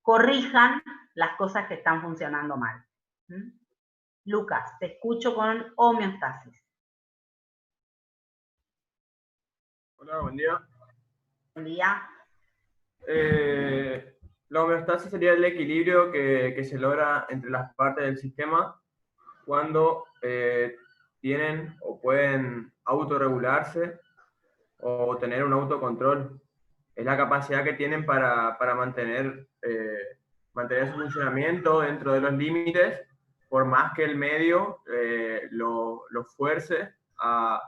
corrijan las cosas que están funcionando mal. Lucas, te escucho con homeostasis. Hola, buen día. Buen día. La homeostasis sería el equilibrio que se logra entre las partes del sistema cuando tienen o pueden autorregularse o tener un autocontrol. Es la capacidad que tienen para mantener su funcionamiento dentro de los límites, por más que el medio lo fuerce a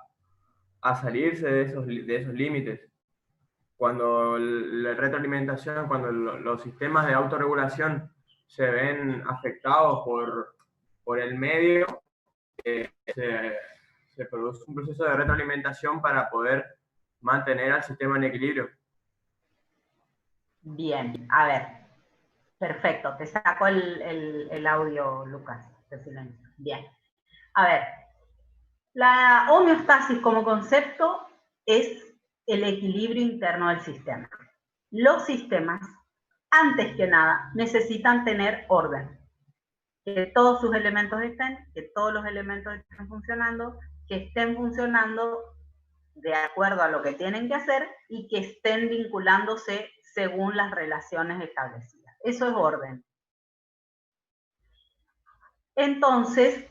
salirse de esos límites. Cuando la retroalimentación, cuando los sistemas de autorregulación se ven afectados por el medio, se produce un proceso de retroalimentación para poder mantener al sistema en equilibrio. Bien, a ver. Perfecto, te saco el audio, Lucas, de silencio. Bien. A ver, la homeostasis como concepto es el equilibrio interno del sistema. Los sistemas, antes que nada, necesitan tener orden. Que todos sus elementos estén, que todos los elementos estén funcionando, que estén funcionando de acuerdo a lo que tienen que hacer y que estén vinculándose según las relaciones establecidas. Eso es orden. Entonces,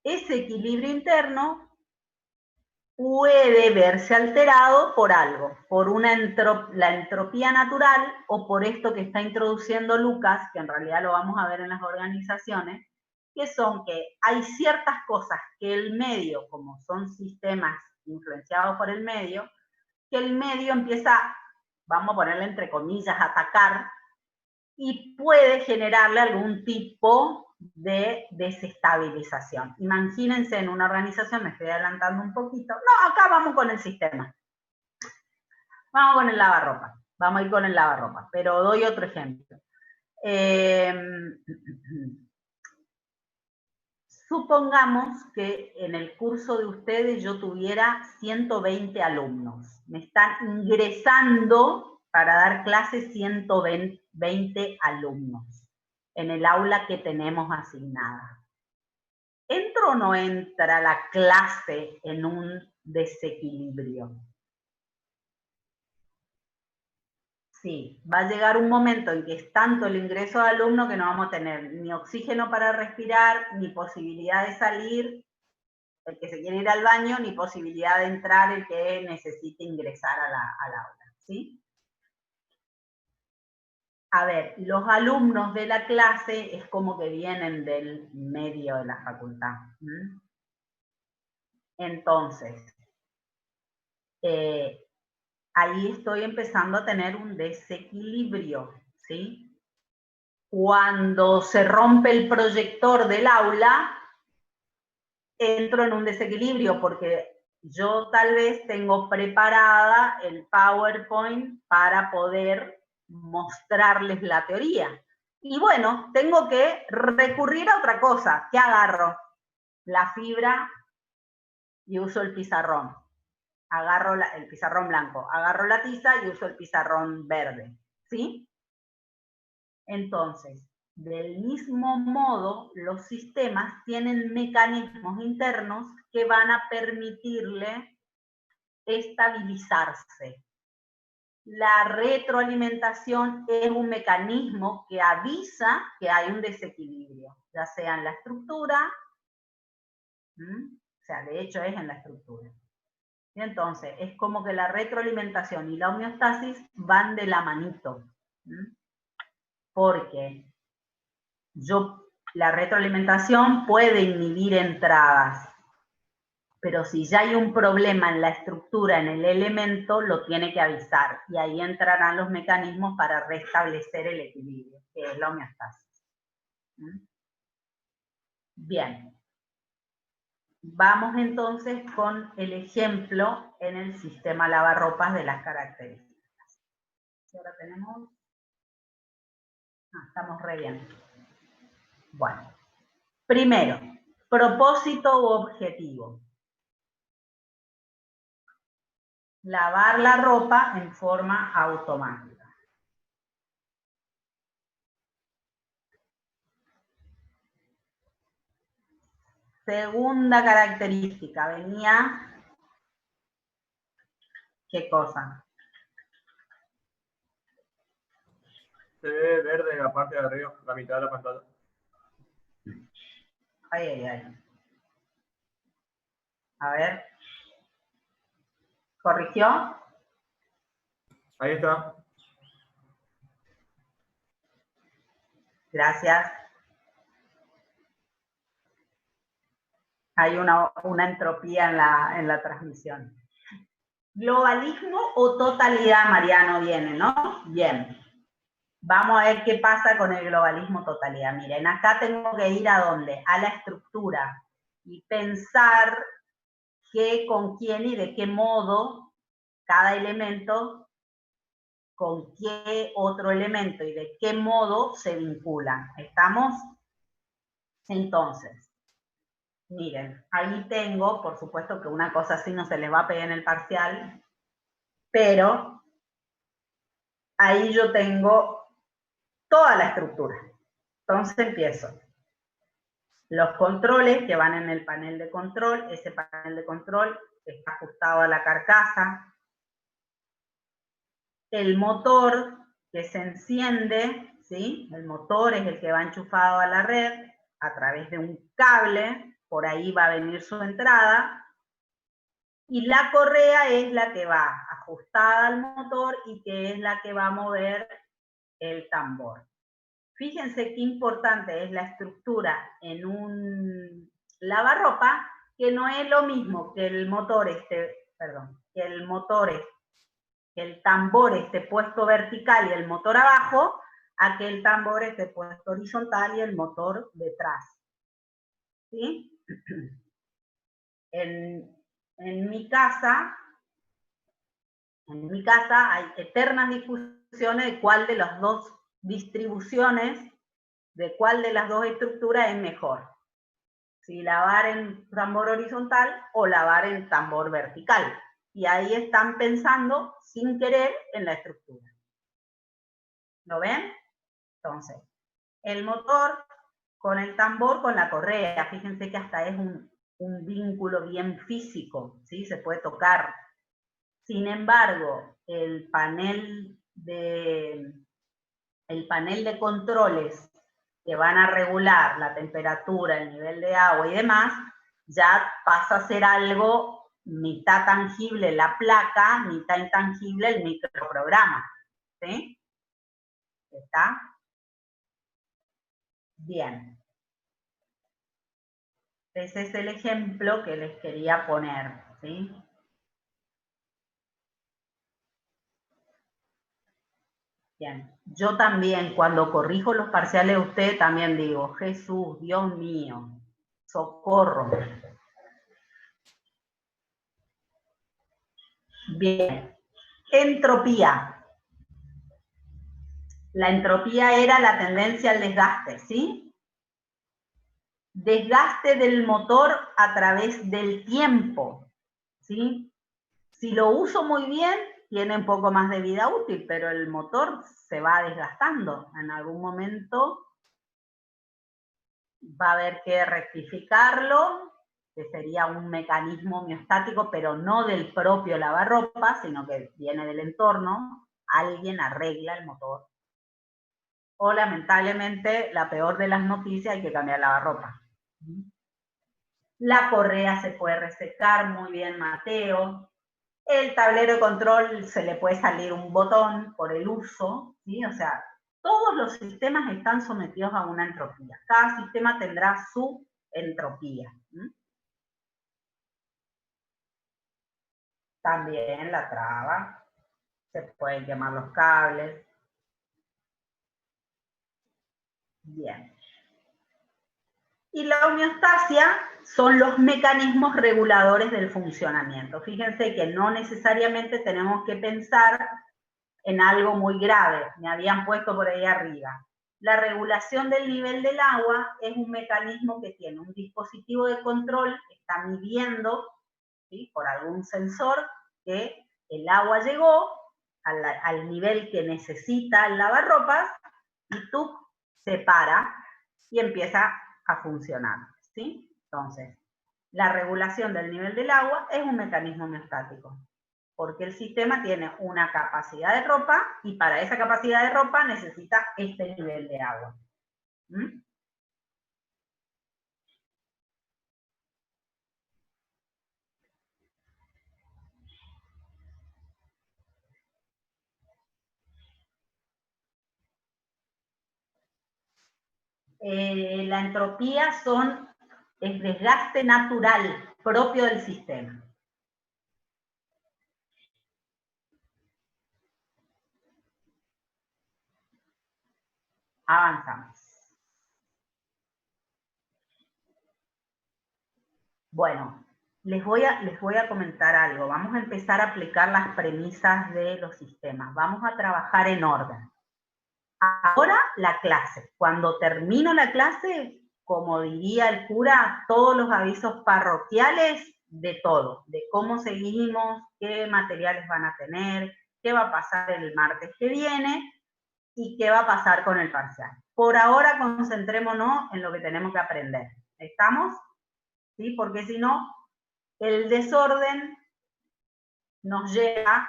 ese equilibrio interno puede verse alterado por algo, por la entropía natural o por esto que está introduciendo Lucas, que en realidad lo vamos a ver en las organizaciones, que son que hay ciertas cosas que el medio, como son sistemas influenciados por el medio, que el medio empieza, vamos a ponerle entre comillas, a atacar y puede generarle algún tipo de desestabilización. Imagínense en una organización, me estoy adelantando un poquito, no, acá vamos con el sistema. Vamos con el lavarropa, vamos a ir con el lavarropa, pero doy otro ejemplo. Supongamos que en el curso de ustedes yo tuviera 120 alumnos. Me están ingresando para dar clases 120 alumnos en el aula que tenemos asignada. ¿Entra o no entra la clase en un desequilibrio? Sí, va a llegar un momento en que es tanto el ingreso de alumnos que no vamos a tener ni oxígeno para respirar, ni posibilidad de salir, el que se quiere ir al baño, ni posibilidad de entrar el que necesite ingresar al aula, ¿sí? A ver, los alumnos de la clase es como que vienen del medio de la facultad. Entonces, ahí estoy empezando a tener un desequilibrio, ¿sí? Cuando se rompe el proyector del aula, entro en un desequilibrio porque yo tal vez tengo preparada el PowerPoint para poder mostrarles la teoría. Y bueno, tengo que recurrir a otra cosa. ¿Qué agarro? La fibra y uso el pizarrón. Agarro el pizarrón blanco. Agarro la tiza y uso el pizarrón verde. ¿Sí? Entonces, del mismo modo, los sistemas tienen mecanismos internos que van a permitirle estabilizarse. La retroalimentación es un mecanismo que avisa que hay un desequilibrio, ya sea en la estructura, o sea, de hecho es en la estructura. Y entonces, es como que la retroalimentación y la homeostasis van de la manito. Porque la retroalimentación puede inhibir entradas, pero si ya hay un problema en la estructura, en el elemento, lo tiene que avisar, y ahí entrarán los mecanismos para restablecer el equilibrio, que es la homeostasis. Bien. Vamos entonces con el ejemplo en el sistema lavarropas de las características. Ahora tenemos... estamos re bien. Bueno, primero, propósito u objetivo. Lavar la ropa en forma automática. Segunda característica, venía... ¿Qué cosa? Se ve verde la parte de arriba, la mitad de la pantalla. Ay, ay, ay. A ver. ¿Corrigió? Ahí está. Gracias. Hay una entropía en la transmisión. Globalismo o totalidad, Mariano, viene, ¿no? Bien. Vamos a ver qué pasa con el globalismo totalidad. Miren, acá tengo que ir ¿a dónde? A la estructura y pensar qué, con quién y de qué modo cada elemento, con qué otro elemento y de qué modo se vinculan. ¿Estamos? Entonces, miren, ahí tengo, por supuesto que una cosa así no se les va a pegar en el parcial, pero ahí yo tengo toda la estructura. Entonces empiezo. Los controles que van en el panel de control, ese panel de control está ajustado a la carcasa. El motor que se enciende, ¿sí? El motor es el que va enchufado a la red a través de un cable, por ahí va a venir su entrada, y la correa es la que va ajustada al motor y que es la que va a mover el tambor. Fíjense qué importante es la estructura en un lavarropa, que no es lo mismo que el motor que el tambor esté puesto vertical y el motor abajo, a que el tambor esté puesto horizontal y el motor detrás. ¿Sí? En mi casa hay eternas discusiones de cuál de las dos distribuciones, de cuál de las dos estructuras es mejor. Si lavar en tambor horizontal o lavar en tambor vertical. Y ahí están pensando, sin querer, en la estructura. ¿Lo ven? Entonces, el motor con el tambor, con la correa. Fíjense que hasta es un vínculo bien físico, ¿sí? Se puede tocar. Sin embargo, el panel de controles que van a regular la temperatura, el nivel de agua y demás, ya pasa a ser algo mitad tangible la placa, mitad intangible el microprograma. ¿Sí? ¿Está? Bien. Ese es el ejemplo que les quería poner. ¿Sí? Bien. Yo también, cuando corrijo los parciales de usted, también digo, Jesús, Dios mío, socorro. Bien. Entropía. La entropía era la tendencia al desgaste, ¿sí? Desgaste del motor a través del tiempo, ¿sí? Si lo uso muy bien, tiene un poco más de vida útil, pero el motor se va desgastando. En algún momento va a haber que rectificarlo, que sería un mecanismo homeostático, pero no del propio lavarropa, sino que viene del entorno. Alguien arregla el motor. O lamentablemente, la peor de las noticias, hay que cambiar lavarropa. La correa se puede resecar, muy bien, Mateo. El tablero de control se le puede salir un botón por el uso, ¿sí? O sea, todos los sistemas están sometidos a una entropía. Cada sistema tendrá su entropía. También la traba. Se pueden quemar los cables. Bien. Y la homeostasia son los mecanismos reguladores del funcionamiento. Fíjense que no necesariamente tenemos que pensar en algo muy grave. Me habían puesto por ahí arriba. La regulación del nivel del agua es un mecanismo que tiene un dispositivo de control que está midiendo, ¿sí?, por algún sensor, que el agua llegó al nivel que necesita el lavarropas y tú se para y empieza a funcionar, ¿sí? Entonces, la regulación del nivel del agua es un mecanismo homeostático, porque el sistema tiene una capacidad de ropa y para esa capacidad de ropa necesita este nivel de agua. La entropía es desgaste natural propio del sistema. Avanzamos. Bueno, les voy a comentar algo. Vamos a empezar a aplicar las premisas de los sistemas. Vamos a trabajar en orden. Ahora la clase. Cuando termino la clase, como diría el cura, todos los avisos parroquiales de todo, de cómo seguimos, qué materiales van a tener, qué va a pasar el martes que viene y qué va a pasar con el parcial. Por ahora concentrémonos en lo que tenemos que aprender. ¿Estamos? ¿Sí? Porque si no, el desorden nos lleva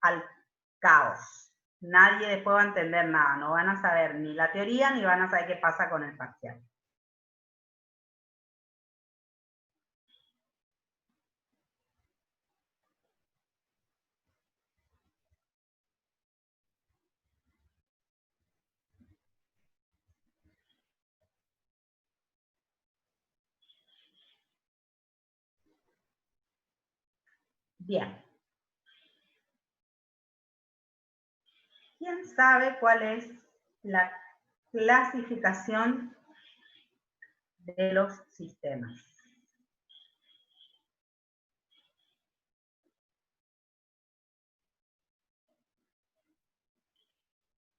al caos. Nadie después va a entender nada, no van a saber ni la teoría ni van a saber qué pasa con el parcial. Bien. ¿Quién sabe cuál es la clasificación de los sistemas?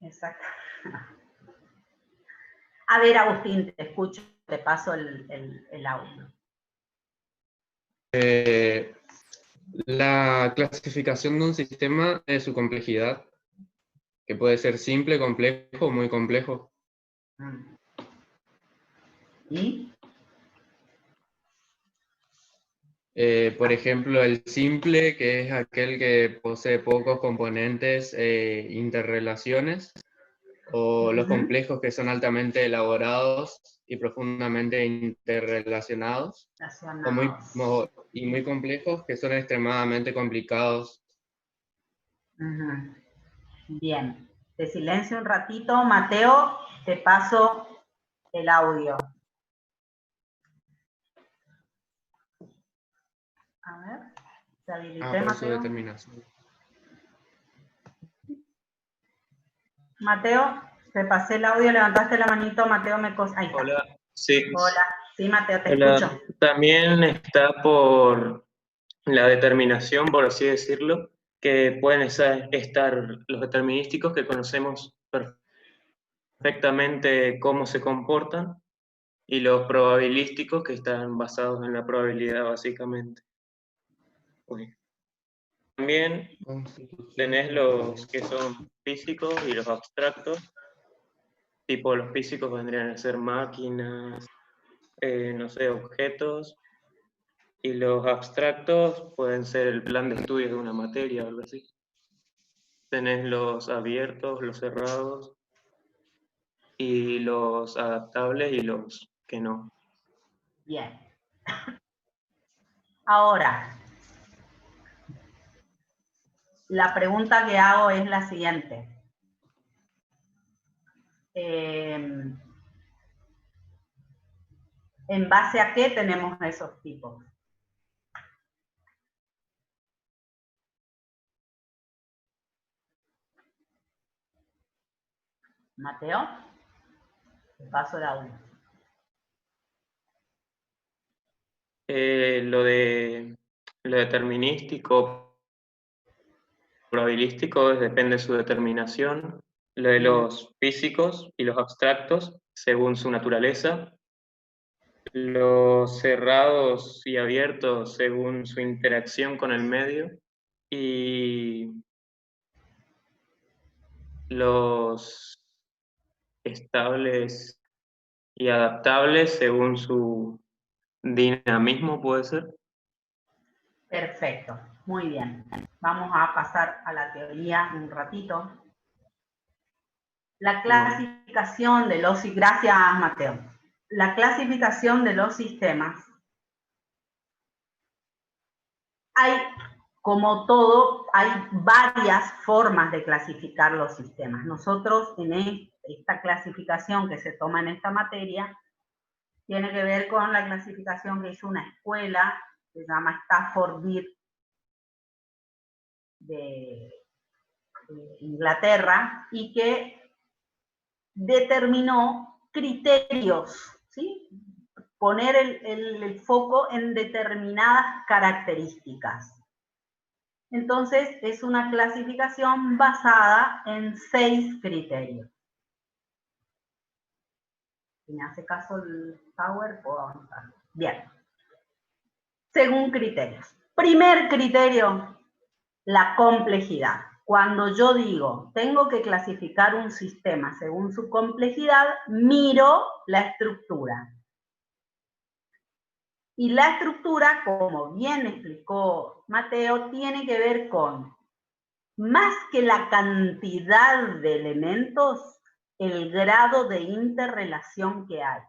Exacto. A ver, Agustín, te escucho, te paso el audio. La clasificación de un sistema es su complejidad, que puede ser simple, complejo o muy complejo. ¿Y? Por ejemplo, el simple, que es aquel que posee pocos componentes e interrelaciones, o los complejos, que son altamente elaborados y profundamente interrelacionados, y muy complejos, que son extremadamente complicados. Bien, te silencio un ratito. Mateo, te paso el audio. A ver, te habilité, Por su Mateo. determinación. Mateo, te pasé el audio, levantaste la manito, Mateo me Ahí está. Hola, sí. Hola, sí, Mateo, te Hola. escucho. También está por la determinación, por así decirlo, que pueden estar los determinísticos, que conocemos perfectamente cómo se comportan, y los probabilísticos, que están basados en la probabilidad, básicamente. Uy. También tenés los que son físicos y los abstractos. Tipo, los físicos vendrían a ser máquinas, no sé, objetos, y los abstractos pueden ser el plan de estudios de una materia o algo así. Tenés los abiertos, los cerrados, y los adaptables y los que no. Bien. Ahora, la pregunta que hago es la siguiente. ¿En base a qué tenemos esos tipos? Mateo, te paso el audio. Lo determinístico, probabilístico, depende de su determinación. Lo de los físicos y los abstractos, según su naturaleza. Los cerrados y abiertos, según su interacción con el medio. Y los estables y adaptables, según su dinamismo, puede ser. Perfecto, muy bien. Vamos a pasar a la teoría un ratito. La clasificación de los... Gracias, Mateo. La clasificación de los sistemas. Hay, como todo, hay varias formas de clasificar los sistemas. Nosotros en esta clasificación que se toma en esta materia, tiene que ver con la clasificación que hizo una escuela, que se llama Stafford Beer, de Inglaterra, y que determinó criterios, ¿sí? Poner el foco en determinadas características. Entonces, es una clasificación basada en 6 criterios. Si me hace caso el Power, puedo avanzar. Bien. Según criterios. Primer criterio, la complejidad. Cuando yo digo, tengo que clasificar un sistema según su complejidad, miro la estructura. Y la estructura, como bien explicó Mateo, tiene que ver con, más que la cantidad de elementos, el grado de interrelación que hay.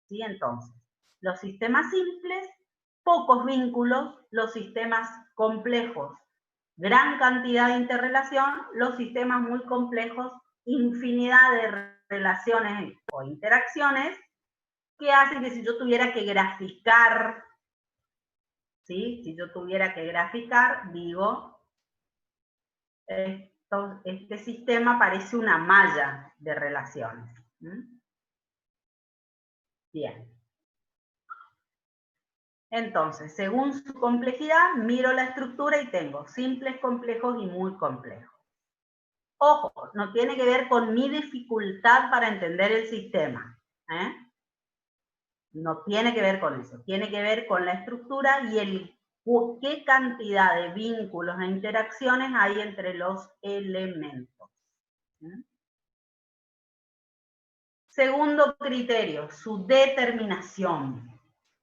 ¿Sí? Entonces, los sistemas simples, pocos vínculos; los sistemas complejos, gran cantidad de interrelación; los sistemas muy complejos, infinidad de relaciones o interacciones, que hacen que si yo tuviera que graficar, ¿sí? Si yo tuviera que graficar, digo, este sistema parece una malla de relaciones. ¿Mm? Bien. Entonces, según su complejidad, miro la estructura y tengo simples, complejos y muy complejos. Ojo, no tiene que ver con mi dificultad para entender el sistema. No tiene que ver con eso. Tiene que ver con la estructura y qué cantidad de vínculos e interacciones hay entre los elementos. Segundo criterio, su determinación.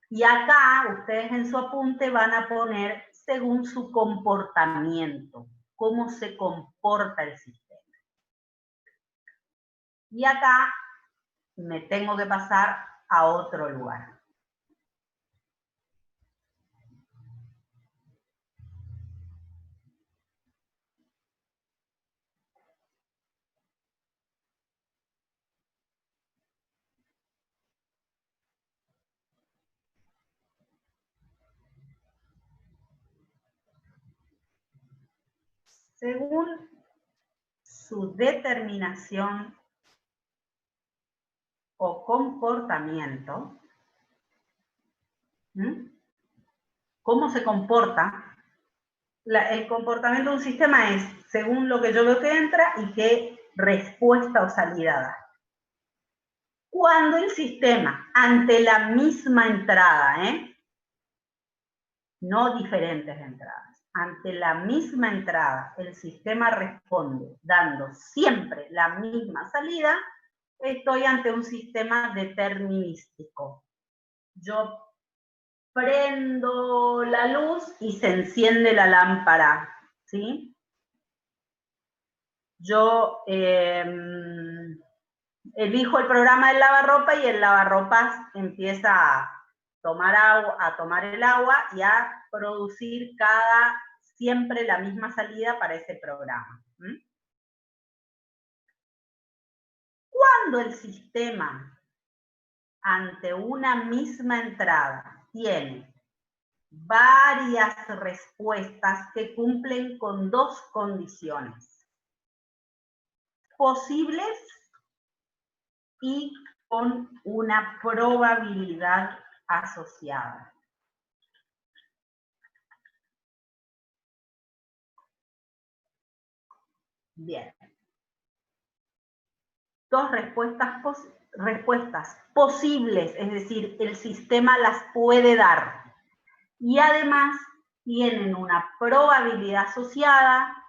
Y acá ustedes en su apunte van a poner según su comportamiento, cómo se comporta el sistema. Y acá me tengo que pasar a otro lugar. Según su determinación o comportamiento, ¿cómo se comporta? El comportamiento de un sistema es según lo que yo veo que entra y qué respuesta o salida da. Cuando el sistema, ante la misma entrada, no diferentes entradas, ante la misma entrada, el sistema responde dando siempre la misma salida, estoy ante un sistema determinístico. Yo prendo la luz y se enciende la lámpara, ¿sí? Yo elijo el programa del lavarropa y el lavarropas empieza a tomar agua, a tomar el agua y a producir siempre la misma salida para ese programa. Cuando el sistema, ante una misma entrada, tiene varias respuestas que cumplen con 2 condiciones posibles y con una probabilidad asociada. Bien. 2 respuestas posibles, es decir, el sistema las puede dar. Y además tienen una probabilidad asociada.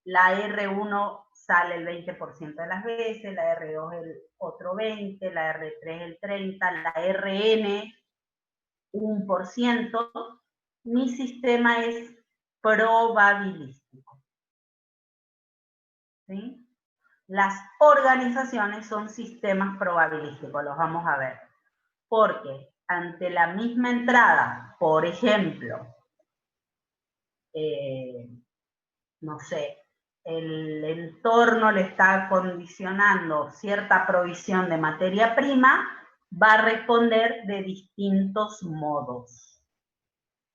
La R1 sale el 20% de las veces, la R2 el otro 20%, la R3 el 30%, la RN 1%. Mi sistema es probabilístico. ¿Sí? Las organizaciones son sistemas probabilísticos, los vamos a ver. Porque ante la misma entrada, por ejemplo, no sé, el entorno le está condicionando cierta provisión de materia prima, va a responder de distintos modos.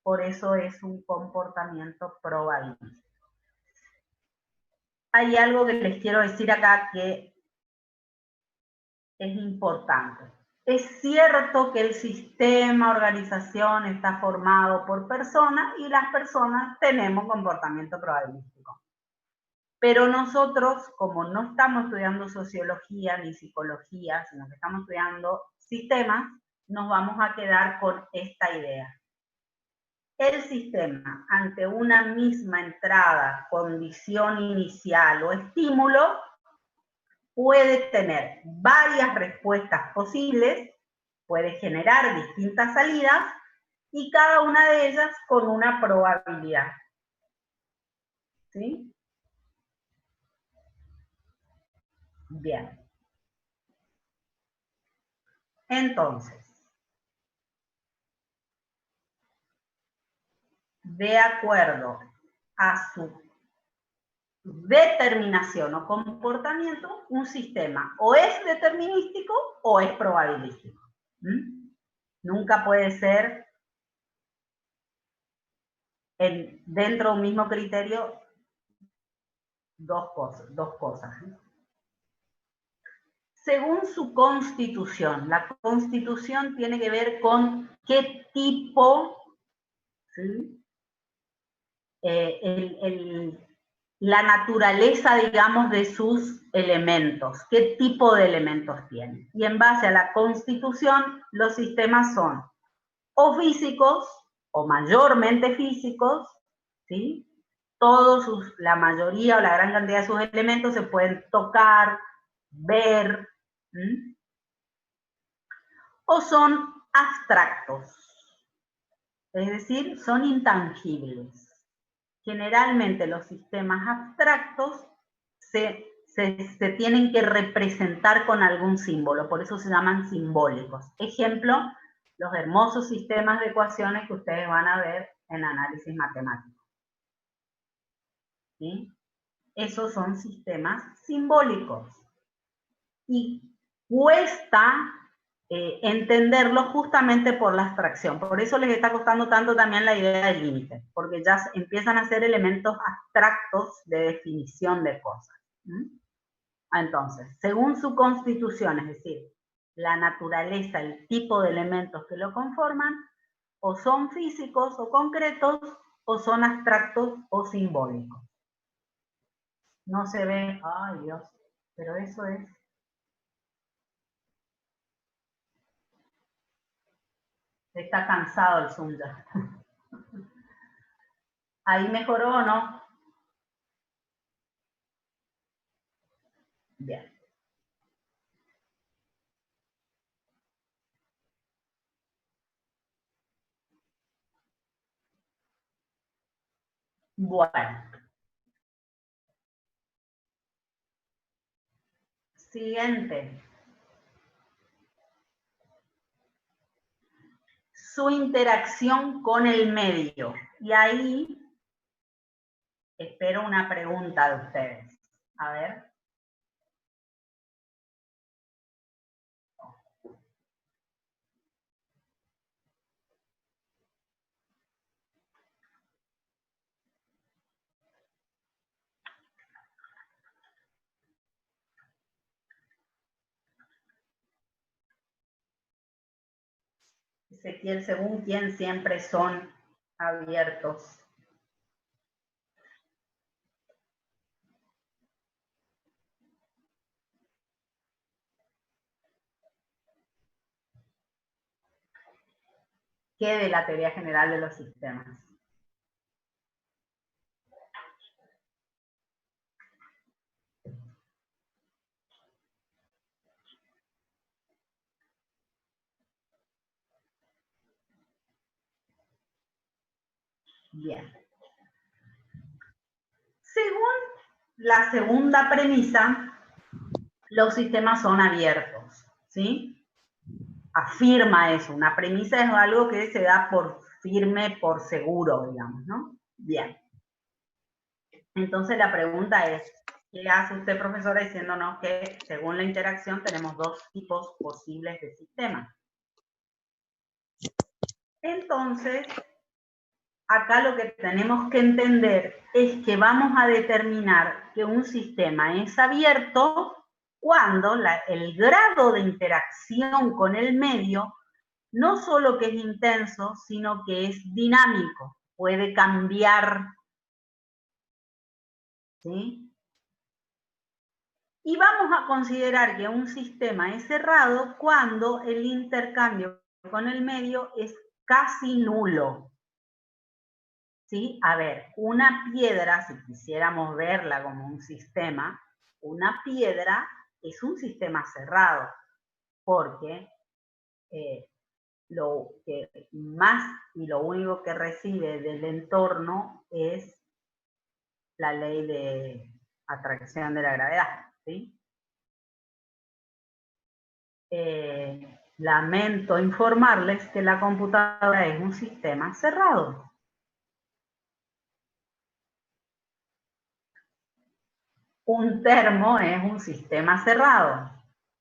Por eso es un comportamiento probabilístico. Hay algo que les quiero decir acá que es importante. Es cierto que el sistema, organización, está formado por personas y las personas tenemos comportamiento probabilístico. Pero nosotros, como no estamos estudiando sociología ni psicología, sino que estamos estudiando sistemas, nos vamos a quedar con esta idea. El sistema, ante una misma entrada, condición inicial o estímulo, puede tener varias respuestas posibles, puede generar distintas salidas y cada una de ellas con una probabilidad. ¿Sí? Bien. Entonces, de acuerdo a su determinación o comportamiento, un sistema o es determinístico o es probabilístico. Nunca puede ser dentro de un mismo criterio dos cosas. Según su constitución, la constitución tiene que ver con qué tipo, ¿sí? La naturaleza, digamos, de sus elementos, qué tipo de elementos tienen. Y en base a la Constitución, los sistemas son o físicos, o mayormente físicos, ¿sí? La mayoría o la gran cantidad de sus elementos se pueden tocar, ver, ¿sí? O son abstractos, es decir, son intangibles. Generalmente los sistemas abstractos se tienen que representar con algún símbolo, por eso se llaman simbólicos. Ejemplo, los hermosos sistemas de ecuaciones que ustedes van a ver en análisis matemático. ¿Sí? Esos son sistemas simbólicos. Y cuesta entenderlo justamente por la abstracción. Por eso les está costando tanto también la idea del límite, porque ya empiezan a ser elementos abstractos de definición de cosas. Entonces, según su constitución, es decir, la naturaleza, el tipo de elementos que lo conforman, o son físicos o concretos, o son abstractos o simbólicos. No se ve, ay Dios, pero eso es... Está cansado el Zoom ya. ¿Ahí mejoró o no? Bien. Bueno. Siguiente. Su interacción con el medio. Y ahí espero una pregunta de ustedes. A ver. Ezequiel, según quién siempre son abiertos. ¿Qué de la teoría general de los sistemas? Bien. Según la segunda premisa, los sistemas son abiertos, ¿sí? Afirma eso. Una premisa es algo que se da por firme, por seguro, digamos, ¿no? Bien. Entonces la pregunta es, ¿qué hace usted, profesora, diciéndonos que según la interacción tenemos dos tipos posibles de sistemas? Entonces, acá lo que tenemos que entender es que vamos a determinar que un sistema es abierto cuando el grado de interacción con el medio no solo que es intenso, sino que es dinámico, puede cambiar, ¿sí? Y vamos a considerar que un sistema es cerrado cuando el intercambio con el medio es casi nulo. ¿Sí? A ver, una piedra, si quisiéramos verla como un sistema, una piedra es un sistema cerrado, porque lo que más y lo único que recibe del entorno es la ley de atracción de la gravedad, ¿sí? Lamento informarles que la computadora es un sistema cerrado. Un termo es un sistema cerrado.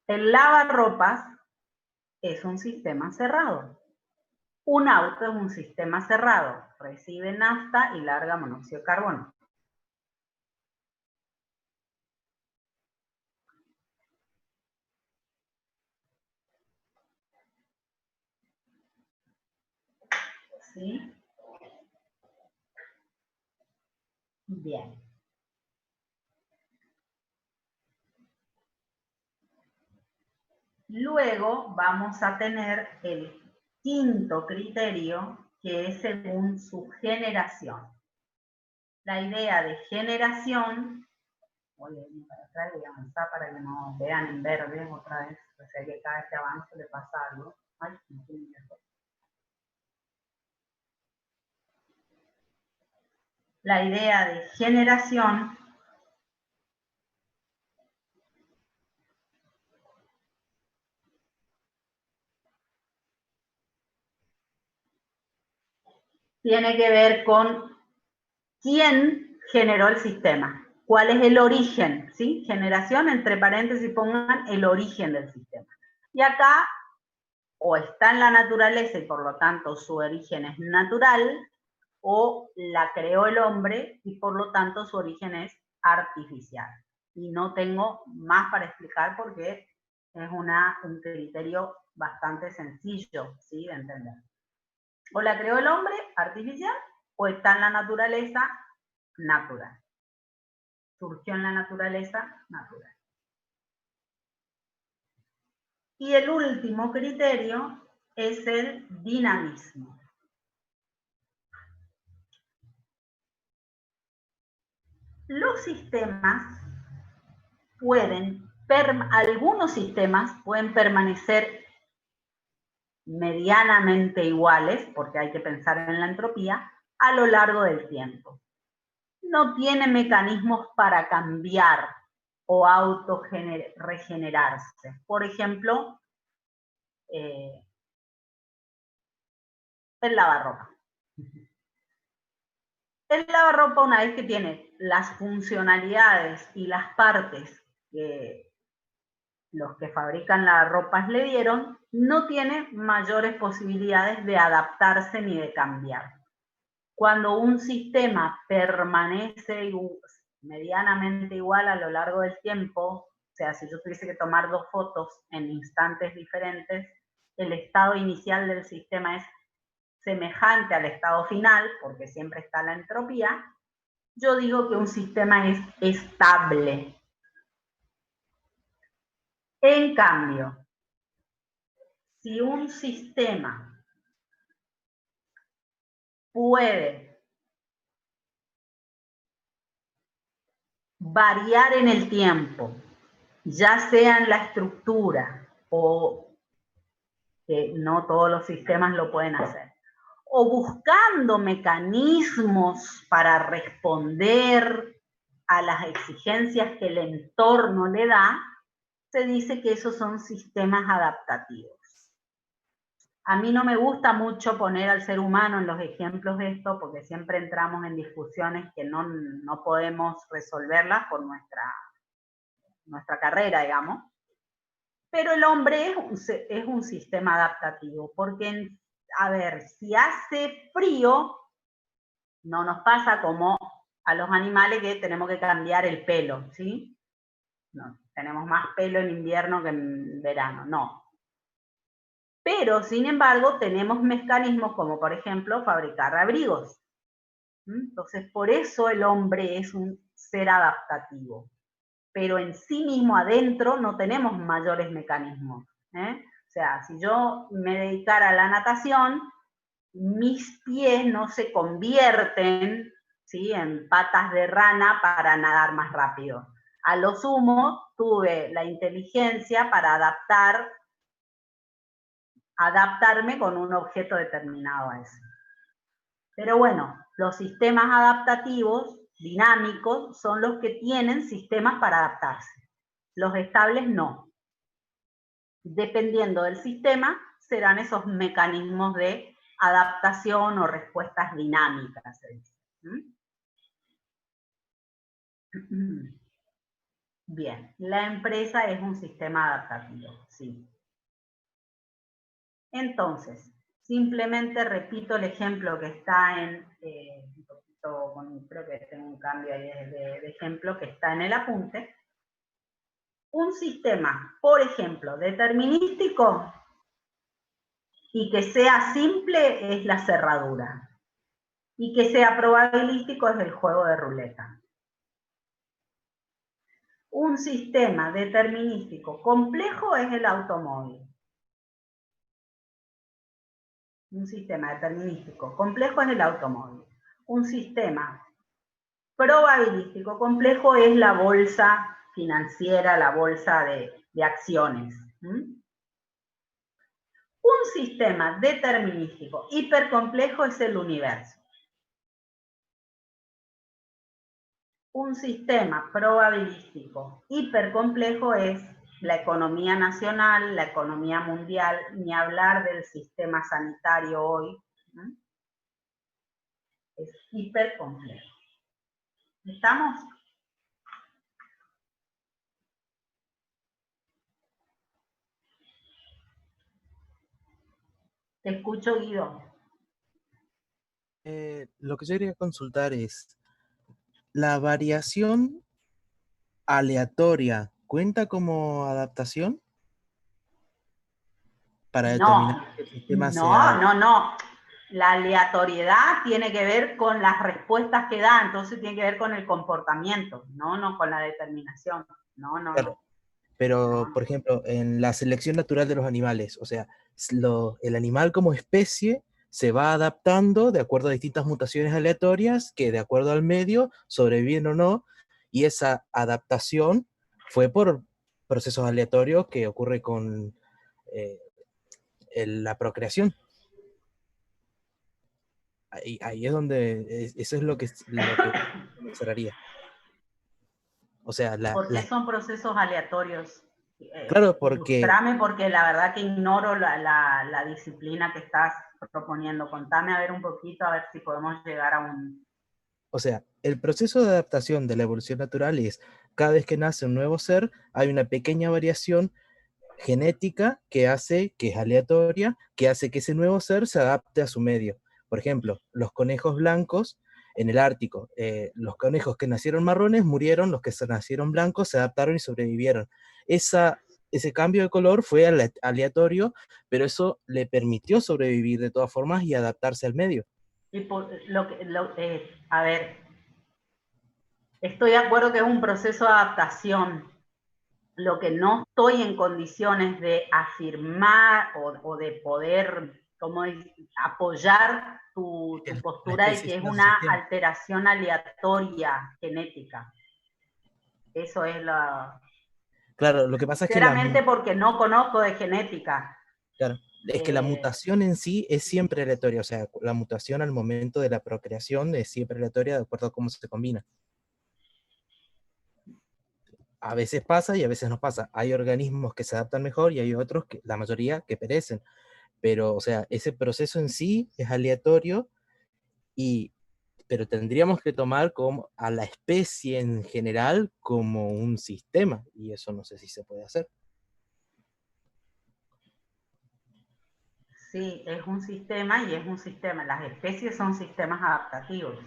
El lavarropas es un sistema cerrado. Un auto es un sistema cerrado. Recibe nafta y larga monóxido de carbono. ¿Sí? Bien. Luego vamos a tener el quinto criterio, que es según su generación. La idea de generación, voy a ir para atrás y avanzar para que no vean en verde otra vez, o sea que cada vez que avanzo le pasa algo. Ay, no tiene que hacer. La idea de generación tiene que ver con quién generó el sistema, cuál es el origen, ¿sí? Generación, entre paréntesis pongan el origen del sistema. Y acá, o está en la naturaleza y por lo tanto su origen es natural, o la creó el hombre y por lo tanto su origen es artificial. Y no tengo más para explicar porque es un criterio bastante sencillo, ¿sí? De entender. O la creó el hombre, artificial, o está en la naturaleza, natural. Surgió en la naturaleza, natural. Y el último criterio es el dinamismo. Los sistemas algunos sistemas pueden permanecer medianamente iguales, porque hay que pensar en la entropía, a lo largo del tiempo. No tiene mecanismos para cambiar o auto-regenerarse. Por ejemplo, el lavarropa. El lavarropa, una vez que tiene las funcionalidades y las partes que los que fabrican las ropas le dieron, no tiene mayores posibilidades de adaptarse ni de cambiar. Cuando un sistema permanece medianamente igual a lo largo del tiempo, o sea, si yo tuviese que tomar dos fotos en instantes diferentes, el estado inicial del sistema es semejante al estado final, porque siempre está la entropía, yo digo que un sistema es estable. En cambio, si un sistema puede variar en el tiempo, ya sea en la estructura o que no todos los sistemas lo pueden hacer, o buscando mecanismos para responder a las exigencias que el entorno le da, se dice que esos son sistemas adaptativos. A mí no me gusta mucho poner al ser humano en los ejemplos de esto, porque siempre entramos en discusiones que no podemos resolverlas por nuestra carrera, digamos. Pero el hombre es un sistema adaptativo, porque, a ver, si hace frío, no nos pasa como a los animales que tenemos que cambiar el pelo, ¿sí? No, tenemos más pelo en invierno que en verano, no. Pero, sin embargo, tenemos mecanismos como, por ejemplo, fabricar abrigos. Entonces, por eso el hombre es un ser adaptativo. Pero en sí mismo, adentro, no tenemos mayores mecanismos. O sea, si yo me dedicara a la natación, mis pies no se convierten, ¿sí?, en patas de rana para nadar más rápido. A lo sumo, tuve la inteligencia para adaptarme con un objeto determinado a eso. Pero bueno, los sistemas adaptativos, dinámicos, son los que tienen sistemas para adaptarse. Los estables no. Dependiendo del sistema, serán esos mecanismos de adaptación o respuestas dinámicas. Bien, la empresa es un sistema adaptativo, sí. Entonces, simplemente repito el ejemplo que está en, un poquito, creo que tengo un cambio ahí de ejemplo que está en el apunte. Un sistema, por ejemplo, determinístico y que sea simple es la cerradura. Y que sea probabilístico es el juego de ruleta. Un sistema determinístico complejo es el automóvil. Un sistema determinístico complejo es el automóvil. Un sistema probabilístico complejo es la bolsa financiera, la bolsa de acciones. Un sistema determinístico hipercomplejo es el universo. Un sistema probabilístico hipercomplejo es la economía nacional, la economía mundial, ni hablar del sistema sanitario hoy. Es hipercomplejo. ¿Estamos? Te escucho, Guido. Lo que yo quería consultar es, ¿la variación aleatoria cuenta como adaptación? Para determinar que el sistema sea... No. La aleatoriedad tiene que ver con las respuestas que da, entonces tiene que ver con el comportamiento, no con la determinación. Claro. Pero, por ejemplo, en la selección natural de los animales, o sea, el animal como especie se va adaptando de acuerdo a distintas mutaciones aleatorias que de acuerdo al medio sobreviven o no, y esa adaptación fue por procesos aleatorios que ocurre con la procreación. Ahí es donde, eso es lo que cerraría. O sea, ¿Por qué son procesos aleatorios? Claro, porque... Ilustrame, porque la verdad que ignoro la disciplina que estás proponiendo. Contame a ver un poquito, a ver si podemos llegar a un... O sea, el proceso de adaptación de la evolución natural es, cada vez que nace un nuevo ser, hay una pequeña variación genética que es aleatoria, que hace que ese nuevo ser se adapte a su medio. Por ejemplo, los conejos blancos en el Ártico, los conejos que nacieron marrones murieron, los que nacieron blancos se adaptaron y sobrevivieron. Ese cambio de color fue aleatorio, pero eso le permitió sobrevivir de todas formas y adaptarse al medio. Y a ver, estoy de acuerdo que es un proceso de adaptación. Lo que no estoy en condiciones de afirmar o de poder, como apoyar tu postura de que es una alteración aleatoria genética. Eso es la... Claro, lo que pasa es que... Sinceramente porque no conozco de genética. Claro, es que la mutación en sí es siempre aleatoria, o sea, la mutación al momento de la procreación es siempre aleatoria de acuerdo a cómo se combina. A veces pasa y a veces no pasa. Hay organismos que se adaptan mejor y hay otros, la mayoría, que perecen. Pero, o sea, ese proceso en sí es aleatorio, pero tendríamos que tomar a la especie en general como un sistema, y eso no sé si se puede hacer. Sí, es un sistema y es un sistema. Las especies son sistemas adaptativos.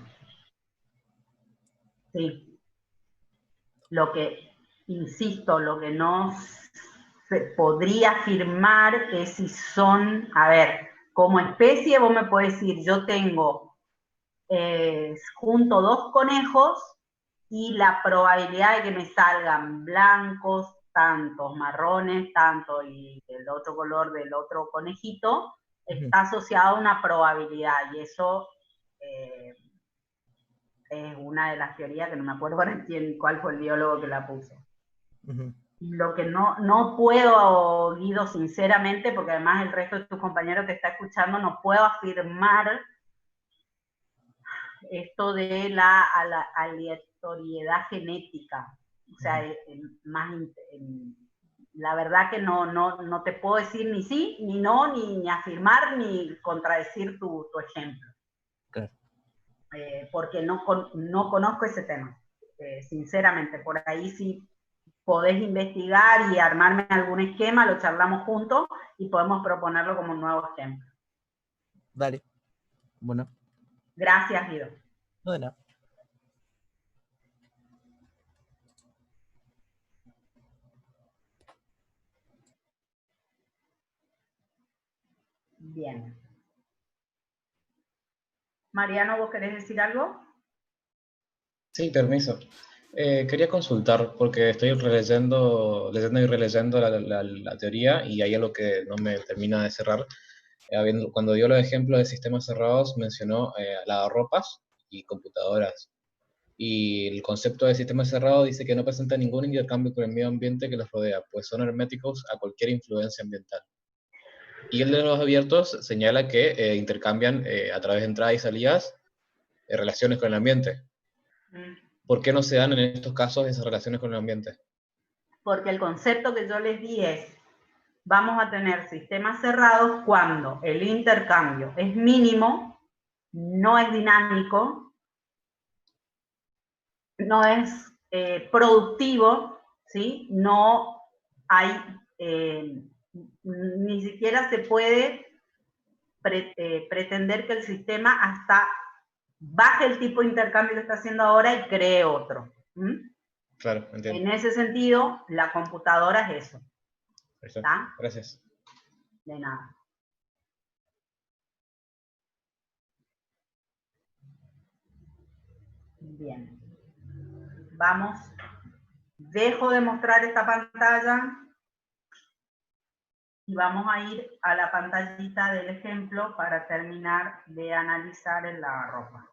Sí. Lo que insisto, lo que no se podría afirmar es si son, a ver, como especie vos me podés decir, yo tengo, junto 2 conejos y la probabilidad de que me salgan blancos, tantos, marrones, tanto, y el otro color del otro conejito, está asociado a una probabilidad, y eso es una de las teorías, que no me acuerdo ahora cuál fue el biólogo que la puso. Lo que no puedo, Guido, sinceramente, porque además el resto de tus compañeros que está escuchando, no puedo afirmar esto de la aleatoriedad genética. O sea, la verdad que no te puedo decir ni sí, ni no, ni afirmar, ni contradecir tu ejemplo. Claro. Porque no conozco ese tema. Sinceramente, por ahí sí podés investigar y armarme algún esquema, lo charlamos juntos y podemos proponerlo como un nuevo ejemplo. Dale. Bueno. Gracias, Guido. No de nada. Bien. Mariano, ¿vos querés decir algo? Sí, permiso. Quería consultar, porque estoy leyendo y releyendo la teoría, y hay algo que no me termina de cerrar. Cuando dio los ejemplos de sistemas cerrados, mencionó lavarropas y computadoras. Y el concepto de sistema cerrado dice que no presenta ningún intercambio con el medio ambiente que los rodea, pues son herméticos a cualquier influencia ambiental. Y el de los abiertos señala que intercambian a través de entradas y salidas relaciones con el ambiente. ¿Por qué no se dan en estos casos esas relaciones con el ambiente? Porque el concepto que yo les di es, vamos a tener sistemas cerrados cuando el intercambio es mínimo, no es dinámico, no es productivo, ¿sí? No hay, ni siquiera se puede pretender que el sistema hasta baje el tipo de intercambio que está haciendo ahora y cree otro. Claro, entiendo. En ese sentido, la computadora es eso. ¿Está? Gracias. De nada. Bien. Vamos. Dejo de mostrar esta pantalla y vamos a ir a la pantallita del ejemplo para terminar de analizar el lavarropa.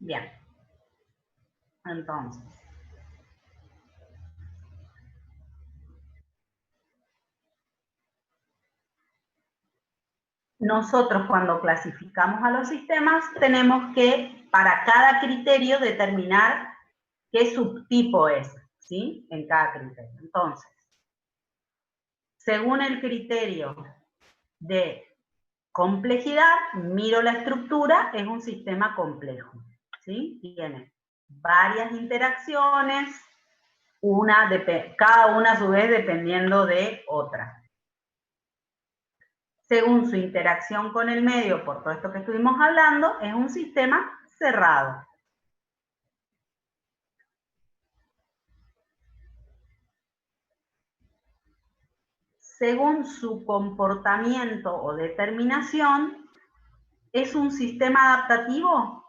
Bien. Entonces, nosotros cuando clasificamos a los sistemas tenemos que, para cada criterio, determinar qué subtipo es, ¿sí? En cada criterio. Entonces, Según el criterio de complejidad, miro la estructura, es un sistema complejo, ¿sí? Tiene varias interacciones, cada una a su vez dependiendo de otra. Según su interacción con el medio, por todo esto que estuvimos hablando, es un sistema cerrado. Según su comportamiento o determinación, ¿es un sistema adaptativo?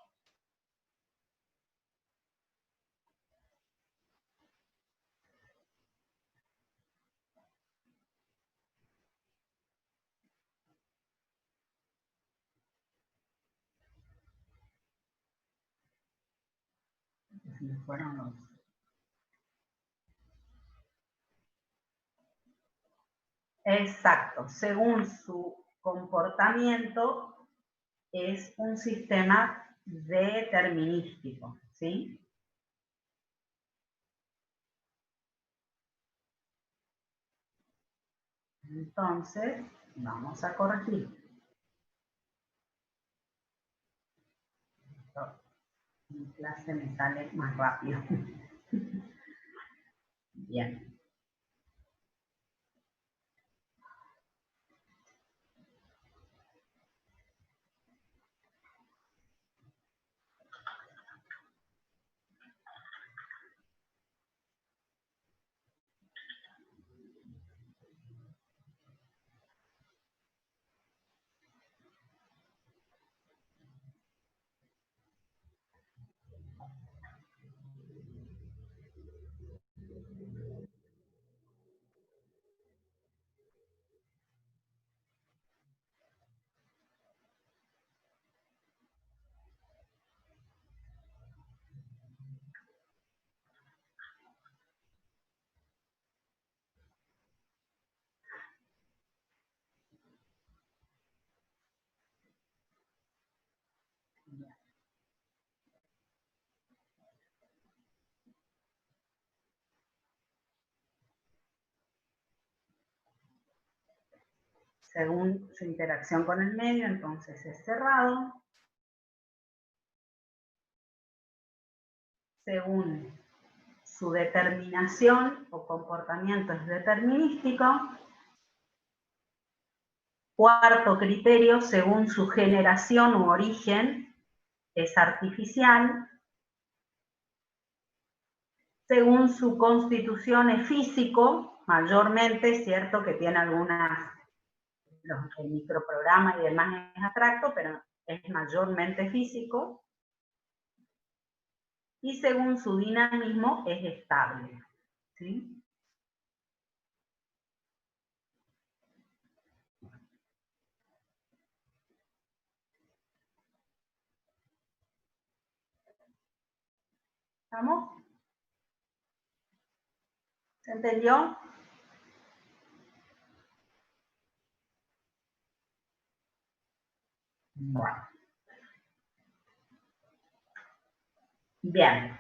Exacto, según su comportamiento es un sistema determinístico, ¿sí? Entonces, vamos a corregir. Mi clase me sale más rápido. Bien. Según su interacción con el medio, entonces es cerrado. Según su determinación o comportamiento es determinístico. Cuarto criterio, según su generación u origen, es artificial. Según su constitución es físico, mayormente, es cierto que tiene algunas, el microprograma y demás es abstracto, pero es mayormente físico. Y según su dinamismo es estable, ¿sí? ¿Estamos? ¿Se entendió? Bueno. Bien.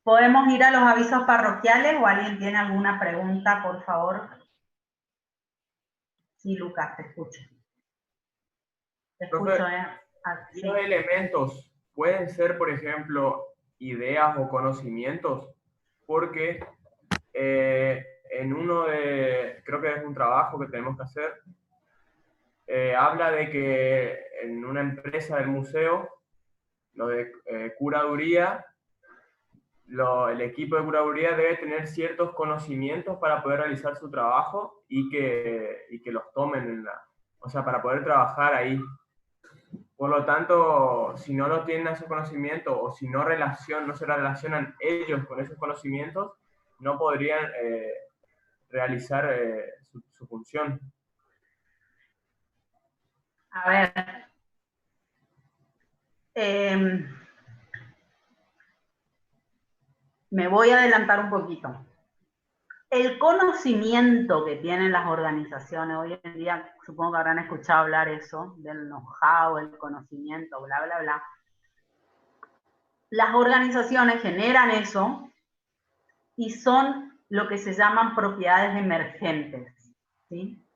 ¿Podemos ir a los avisos parroquiales o alguien tiene alguna pregunta, por favor? Sí, Lucas, te escucho. Te escucho, ¿Y los elementos pueden ser, por ejemplo, ideas o conocimientos? Porque en uno de, creo que es un trabajo que tenemos que hacer, habla de que en una empresa del museo, lo de curaduría, el equipo de curaduría debe tener ciertos conocimientos para poder realizar su trabajo y que los tomen o sea, para poder trabajar ahí. Por lo tanto, si no lo tienen esos conocimientos o si no se relacionan ellos con esos conocimientos, no podrían realizar su función. A ver. Me voy a adelantar un poquito. El conocimiento que tienen las organizaciones, hoy en día supongo que habrán escuchado hablar eso, del know-how, el conocimiento, bla, bla, bla. Las organizaciones generan eso y son lo que se llaman propiedades emergentes, ¿sí?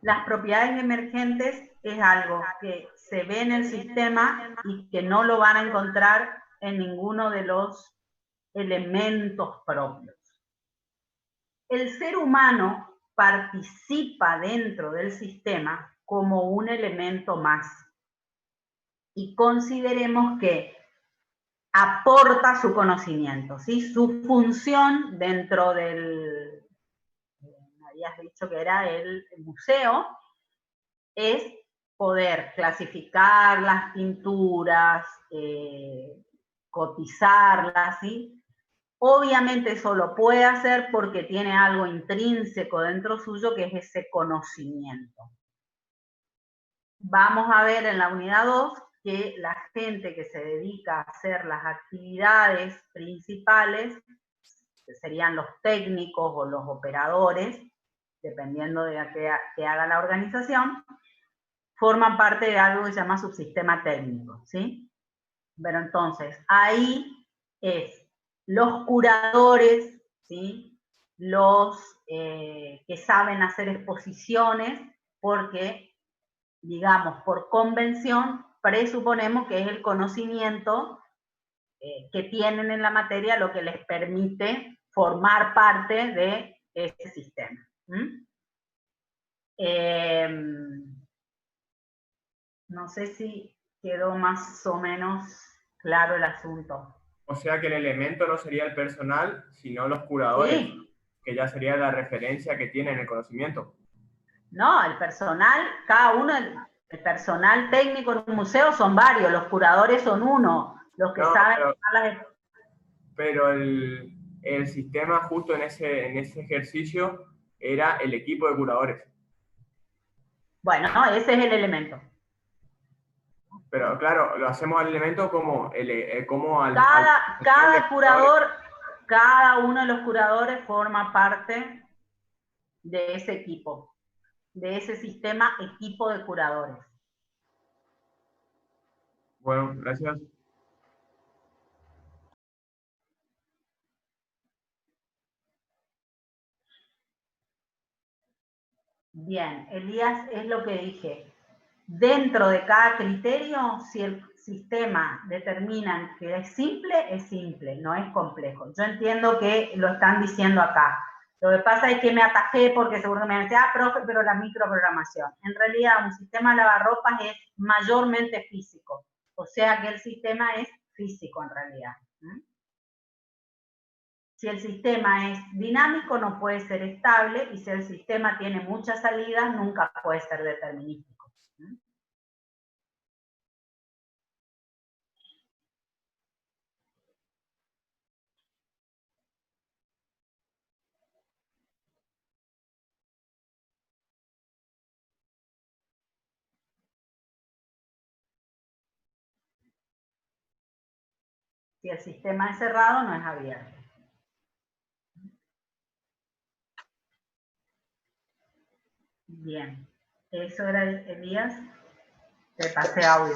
Las propiedades emergentes es algo que se ve en el sistema y que no lo van a encontrar en ninguno de los elementos propios. El ser humano participa dentro del sistema como un elemento más. Y consideremos que aporta su conocimiento, ¿sí? Su función dentro del, me habías dicho que era el museo, es poder clasificar las pinturas, cotizarlas, ¿sí? Obviamente eso lo puede hacer porque tiene algo intrínseco dentro suyo que es ese conocimiento. Vamos a ver en la unidad 2 que la gente que se dedica a hacer las actividades principales, que serían los técnicos o los operadores, dependiendo de qué haga la organización, forman parte de algo que se llama subsistema técnico, ¿sí? Pero entonces, ahí es los curadores, ¿sí? Los que saben hacer exposiciones, porque, digamos, por convención, presuponemos que es el conocimiento que tienen en la materia lo que les permite formar parte de ese sistema. No sé si quedó más o menos claro el asunto. O sea que el elemento no sería el personal, sino los curadores, Sí. que ya sería la referencia que tienen el conocimiento. No, el personal, cada uno, el personal técnico en un museo son varios, los curadores son uno, los que saben... Pero el sistema justo en ese ejercicio era el equipo de curadores. Bueno, no, ese es el elemento. Pero claro, lo hacemos al elemento como, cada curador, cada uno de los curadores forma parte de ese equipo, de ese sistema equipo de curadores. Bueno, gracias. Bien, Elías, es lo que dije. Dentro de cada criterio, si el sistema determina que es simple, no es complejo. Yo entiendo que lo están diciendo acá. Lo que pasa es que me atajé porque seguro que me van a decir, profe, pero la microprogramación. En realidad, un sistema de lavarropas es mayormente físico. O sea que el sistema es físico en realidad. Si el sistema es dinámico, no puede ser estable, y si el sistema tiene muchas salidas, nunca puede ser determinístico. Si el sistema es cerrado, no es abierto. Bien. Eso era Elías. Te pasé audio.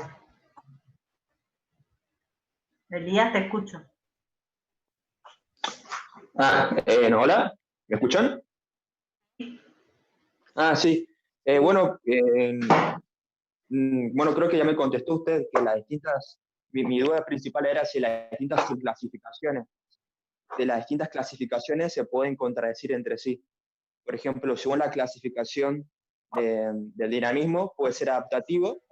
Elías, te escucho. Hola, ¿me escuchan? Sí. Bueno, creo que ya me contestó usted que las distintas, mi duda principal era si las distintas subclasificaciones de las distintas clasificaciones se pueden contradecir entre sí. Por ejemplo, según la clasificación del dinamismo, puede ser adaptativo,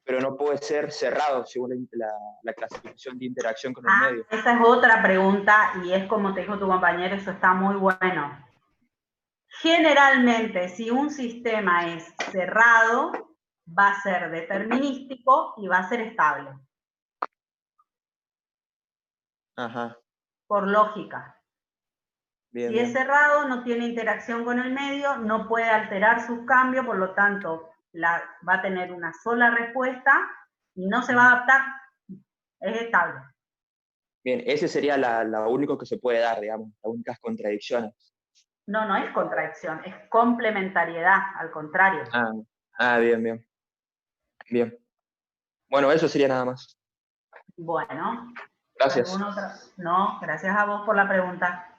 pero no puede ser cerrado según la clasificación de interacción con el medio. Esa es otra pregunta, y es como te dijo tu compañero, eso está muy bueno. Generalmente, si un sistema es cerrado, va a ser determinístico y va a ser estable. Ajá. Por lógica. Bien, si es cerrado, no tiene interacción con el medio, no puede alterar sus cambios, por lo tanto, va a tener una sola respuesta y no se va a adaptar, es estable. Bien, ese sería lo único que se puede dar, digamos, las únicas contradicciones. No, no es contradicción, es complementariedad, al contrario. Bien. Bien. Bueno, eso sería nada más. Bueno. Gracias. No, gracias a vos por la pregunta.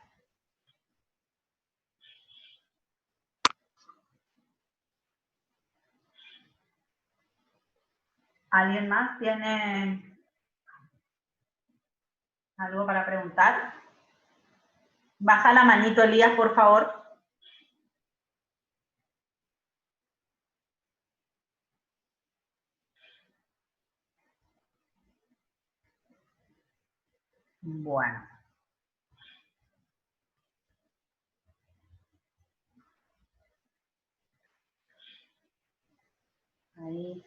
¿Alguien más tiene algo para preguntar? Baja la manito, Elías, por favor. Bueno. Ahí.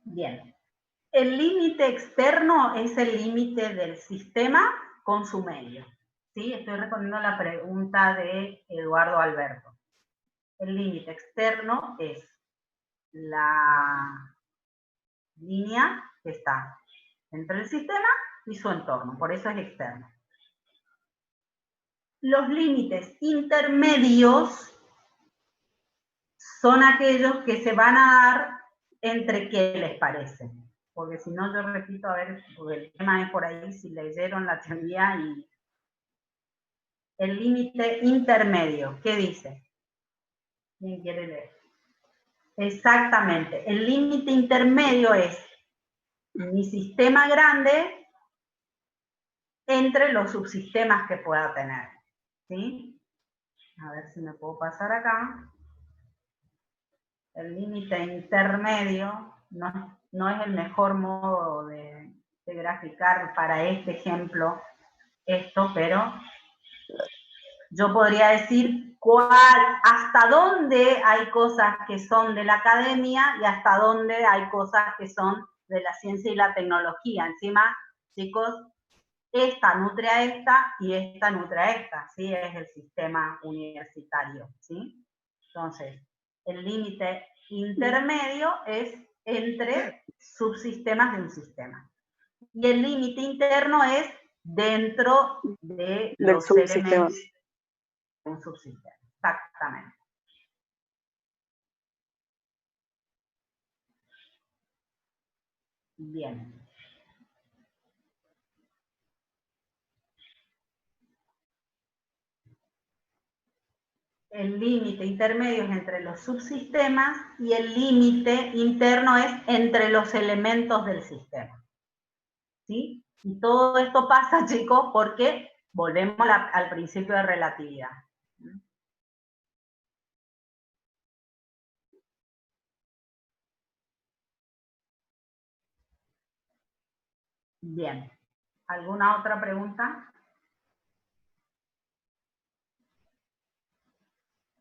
Bien. El límite externo es el límite del sistema con su medio. ¿Sí? Estoy respondiendo a la pregunta de Eduardo Alberto. El límite externo es la línea que está entre el sistema y su entorno, por eso es externo. Los límites intermedios son aquellos que se van a dar entre qué les parece. Porque si no, yo repito, a ver, porque el tema es por ahí, si leyeron la teoría y... El límite intermedio, ¿qué dice? ¿Quién quiere leer? Exactamente, el límite intermedio es mi sistema grande entre los subsistemas que pueda tener. ¿Sí? A ver si me puedo pasar acá. El límite intermedio no es el mejor modo de graficar para este ejemplo esto, pero yo podría decir hasta dónde hay cosas que son de la academia y hasta dónde hay cosas que son de la ciencia y la tecnología. Encima, chicos, esta nutre a esta y esta nutre a esta, ¿sí? Es el sistema universitario, ¿sí? Entonces, el límite intermedio es entre subsistemas de un sistema. Y el límite interno es dentro de los elementos de un subsistema. Exactamente. Bien. El límite intermedio es entre los subsistemas y el límite interno es entre los elementos del sistema. ¿Sí? Y todo esto pasa, chicos, porque volvemos al principio de relatividad. Bien. ¿Alguna otra pregunta?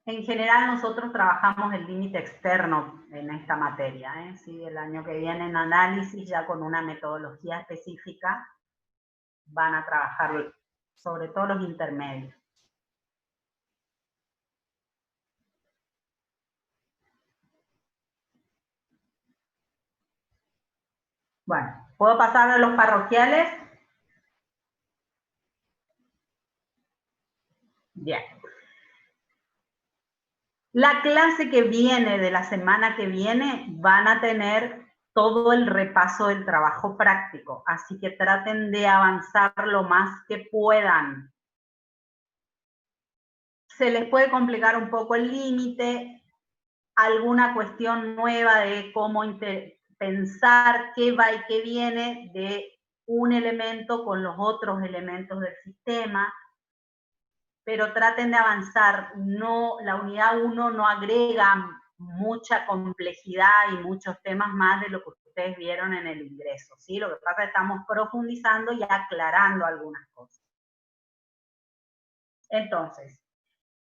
En general nosotros trabajamos el límite externo en esta materia. ¿Sí? El año que viene en análisis, ya con una metodología específica, van a trabajar sobre todo los intermedios. Bueno, ¿puedo pasar a los parroquiales? Bien. La clase que viene, de la semana que viene, van a tener todo el repaso del trabajo práctico, así que traten de avanzar lo más que puedan. Se les puede complicar un poco el límite, alguna cuestión nueva de cómo pensar qué va y qué viene de un elemento con los otros elementos del sistema, pero traten de avanzar. No, la unidad 1 no agrega mucha complejidad y muchos temas más de lo que ustedes vieron en el ingreso, ¿sí? Lo que pasa es que estamos profundizando y aclarando algunas cosas. Entonces,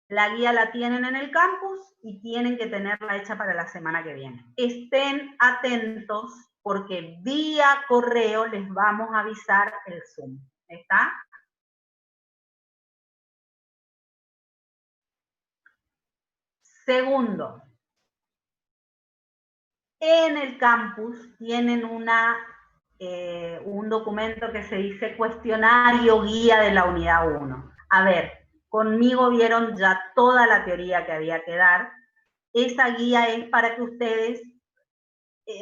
la guía la tienen en el campus y tienen que tenerla hecha para la semana que viene. Estén atentos porque vía correo les vamos a avisar el Zoom. ¿Está? Segundo, en el campus tienen un documento que se dice cuestionario guía de la unidad 1. A ver, conmigo vieron ya toda la teoría que había que dar. Esa guía es para que ustedes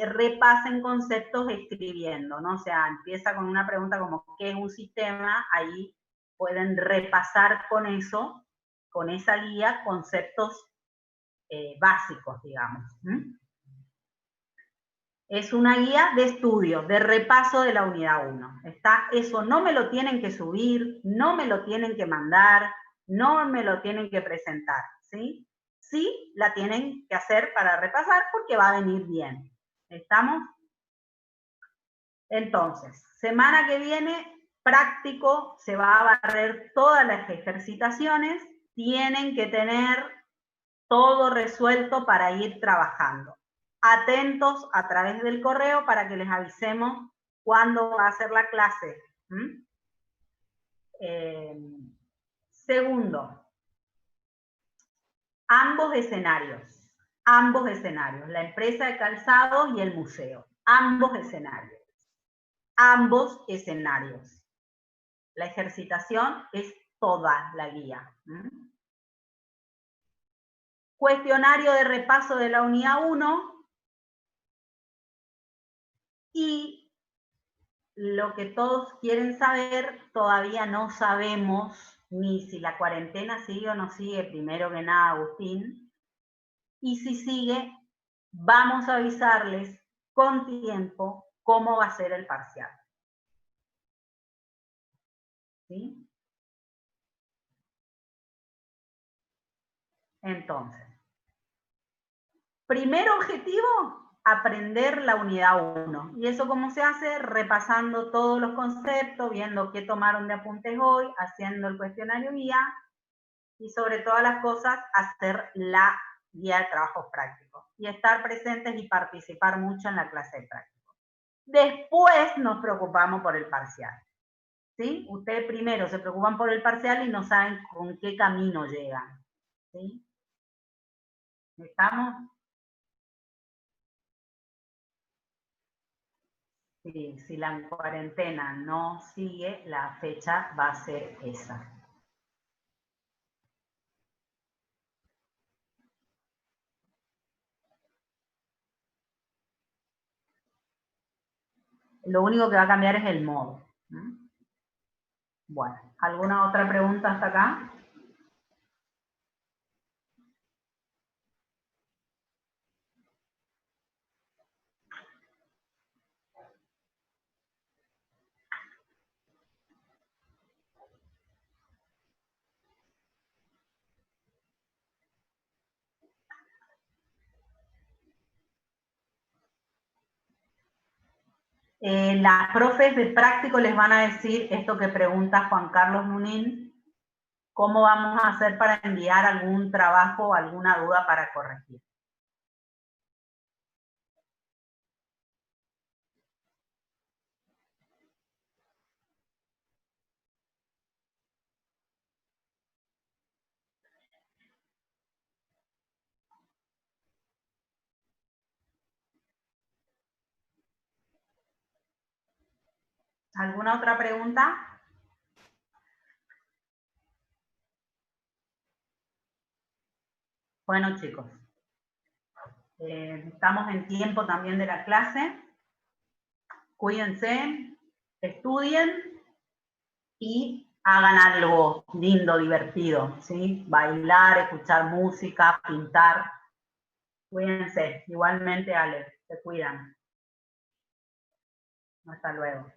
repasen conceptos escribiendo, ¿no? O sea, empieza con una pregunta como ¿qué es un sistema? Ahí pueden repasar con eso, con esa guía, conceptos básicos, digamos. Es una guía de estudio, de repaso de la unidad 1. ¿Está? Eso no me lo tienen que subir, no me lo tienen que mandar, no me lo tienen que presentar, ¿sí? Sí, la tienen que hacer para repasar porque va a venir bien. ¿Estamos? Entonces, semana que viene, práctico, se va a barrer todas las ejercitaciones, tienen que tener todo resuelto para ir trabajando. Atentos a través del correo para que les avisemos cuándo va a ser la clase. Segundo, ambos escenarios, la empresa de calzados y el museo, ambos escenarios. La ejercitación es toda la guía. Cuestionario de repaso de la unidad 1 y lo que todos quieren saber, todavía no sabemos ni si la cuarentena sigue o no sigue, primero que nada, Agustín, y si sigue, vamos a avisarles con tiempo cómo va a ser el parcial. ¿Sí? Entonces, primer objetivo, aprender la unidad 1. ¿Y eso cómo se hace? Repasando todos los conceptos, viendo qué tomaron de apuntes hoy, haciendo el cuestionario guía y sobre todas las cosas, hacer la guía de trabajos prácticos. Y estar presentes y participar mucho en la clase de prácticos. Después nos preocupamos por el parcial. ¿Sí? Ustedes primero se preocupan por el parcial y no saben con qué camino llegan. ¿Sí? ¿Estamos? Sí, si la cuarentena no sigue, la fecha va a ser esa. Lo único que va a cambiar es el modo. Bueno, ¿alguna otra pregunta hasta acá? Las profes de práctico les van a decir esto que pregunta Juan Carlos Munín, cómo vamos a hacer para enviar algún trabajo o alguna duda para corregir. ¿Alguna otra pregunta? Bueno, chicos, estamos en tiempo también de la clase. Cuídense, estudien y hagan algo lindo, divertido, ¿sí? Bailar, escuchar música, pintar. Cuídense. Igualmente, Ale, se cuidan. Hasta luego.